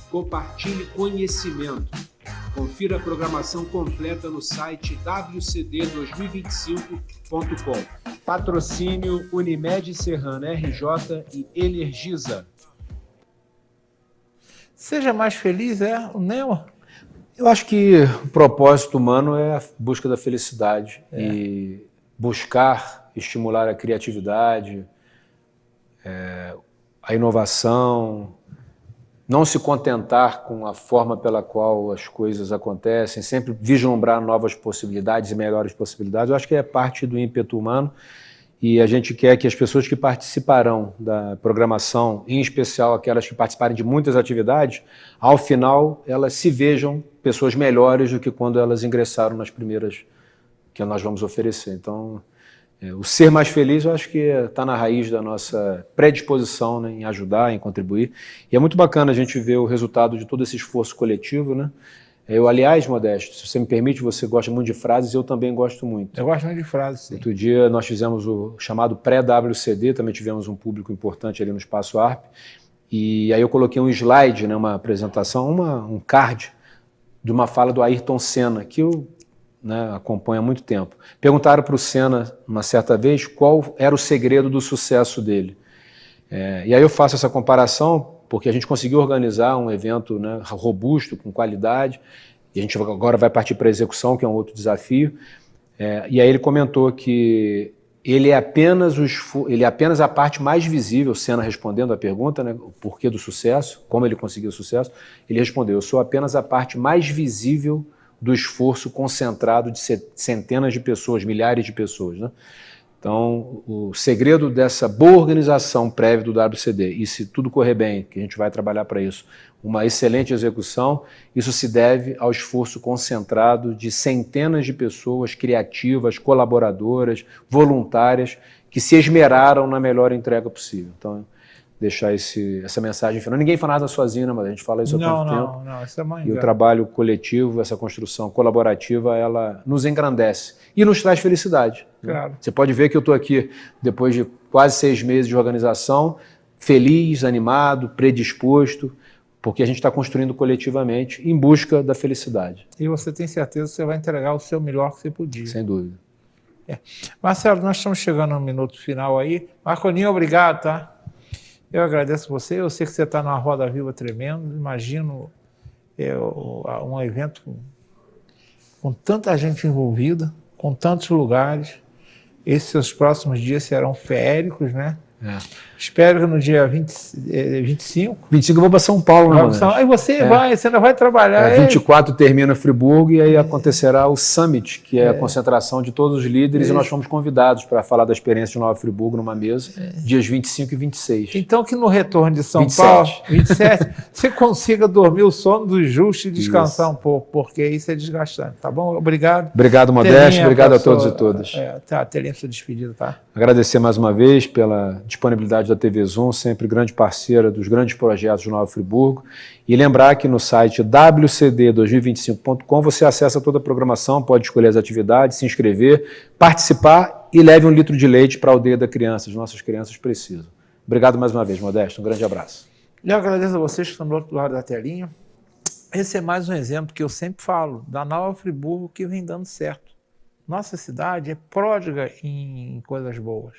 Compartilhe conhecimento. Confira a programação completa no site wcd2025.com. Patrocínio Unimed Serrana RJ e Energisa. Seja mais feliz, o Neo? Eu acho que o propósito humano é a busca da felicidade e buscar estimular a criatividade, a inovação, não se contentar com a forma pela qual as coisas acontecem, sempre vislumbrar novas possibilidades e melhores possibilidades. Eu acho que é parte do ímpeto humano e a gente quer que as pessoas que participarão da programação, em especial aquelas que participarem de muitas atividades, ao final elas se vejam pessoas melhores do que quando elas ingressaram nas primeiras que nós vamos oferecer. Então, o ser mais feliz, eu acho que está na raiz da nossa predisposição, né, em ajudar, em contribuir. E é muito bacana a gente ver o resultado de todo esse esforço coletivo, né? Eu, aliás, Modesto, se você me permite, você gosta muito de frases, eu também gosto muito. Eu gosto muito de frases, sim. Outro dia nós fizemos o chamado pré-WCD, também tivemos um público importante ali no Espaço ARP, e aí eu coloquei um slide, né, uma apresentação, um card de uma fala do Ayrton Senna, que eu acompanho há muito tempo. Perguntaram para o Senna, uma certa vez, qual era o segredo do sucesso dele. E aí eu faço essa comparação porque a gente conseguiu organizar um evento, né, robusto, com qualidade, e a gente agora vai partir para a execução, que é um outro desafio. E aí ele comentou que ele é apenas a parte mais visível, Senna respondendo a pergunta, né, o porquê do sucesso, como ele conseguiu o sucesso. Ele respondeu: eu sou apenas a parte mais visível do esforço concentrado de centenas de pessoas, milhares de pessoas, né? Então, o segredo dessa boa organização prévia do WCD, e se tudo correr bem, que a gente vai trabalhar para isso, uma excelente execução, isso se deve ao esforço concentrado de centenas de pessoas criativas, colaboradoras, voluntárias, que se esmeraram na melhor entrega possível. Então, deixar essa mensagem final. Ninguém faz nada sozinho, né, mas a gente fala isso há tanto tempo. Não, isso é uma E o trabalho coletivo, essa construção colaborativa, ela nos engrandece e nos traz felicidade. Claro. Né? Você pode ver que eu estou aqui, depois de quase 6 meses de organização, feliz, animado, predisposto, porque a gente está construindo coletivamente em busca da felicidade. E você tem certeza que você vai entregar o seu melhor que você podia. Sem dúvida. Marcelo, nós estamos chegando no minuto final aí. Marcolinho, obrigado, tá? Eu agradeço você, eu sei que você está numa roda viva tremendo, imagino um evento com tanta gente envolvida, com tantos lugares. Esses seus próximos dias serão feéricos, né? Espero que no dia 25... 25 eu vou para São Paulo, né, Modesto? Aí você ainda vai trabalhar. 24 termina Friburgo e aí acontecerá o Summit, que é a concentração de todos os líderes, e nós fomos convidados para falar da experiência de Nova Friburgo numa mesa, dias 25 e 26. Então que no retorno de São 27. Paulo, 27, você consiga dormir o sono do justo e descansar um pouco, porque isso é desgastante, tá bom? Obrigado. Obrigado, Modesto. Obrigado a todos e todas. Telinha, sua despedida, tá? Agradecer mais uma vez pela disponibilidade da TV Zoom, sempre grande parceira dos grandes projetos de Nova Friburgo. E lembrar que no site wcd2025.com você acessa toda a programação, pode escolher as atividades, se inscrever, participar e leve 1 litro de leite para a aldeia da criança. As nossas crianças precisam. Obrigado mais uma vez, Modesto. Um grande abraço. Eu agradeço a vocês que estão do outro lado da telinha. Esse é mais um exemplo que eu sempre falo, da Nova Friburgo que vem dando certo. Nossa cidade é pródiga em coisas boas.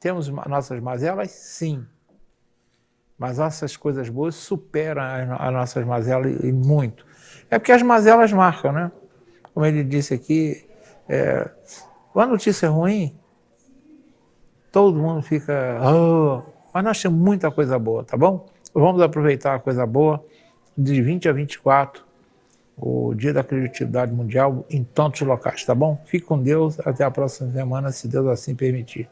Temos nossas mazelas? Sim. Mas nossas coisas boas superam as nossas mazelas e muito. É porque as mazelas marcam, né? Como ele disse aqui, uma notícia ruim, todo mundo fica... Oh, mas nós temos muita coisa boa, tá bom? Vamos aproveitar a coisa boa de 20 a 24, o Dia da Criatividade Mundial em tantos locais, tá bom? Fique com Deus, até a próxima semana, se Deus assim permitir.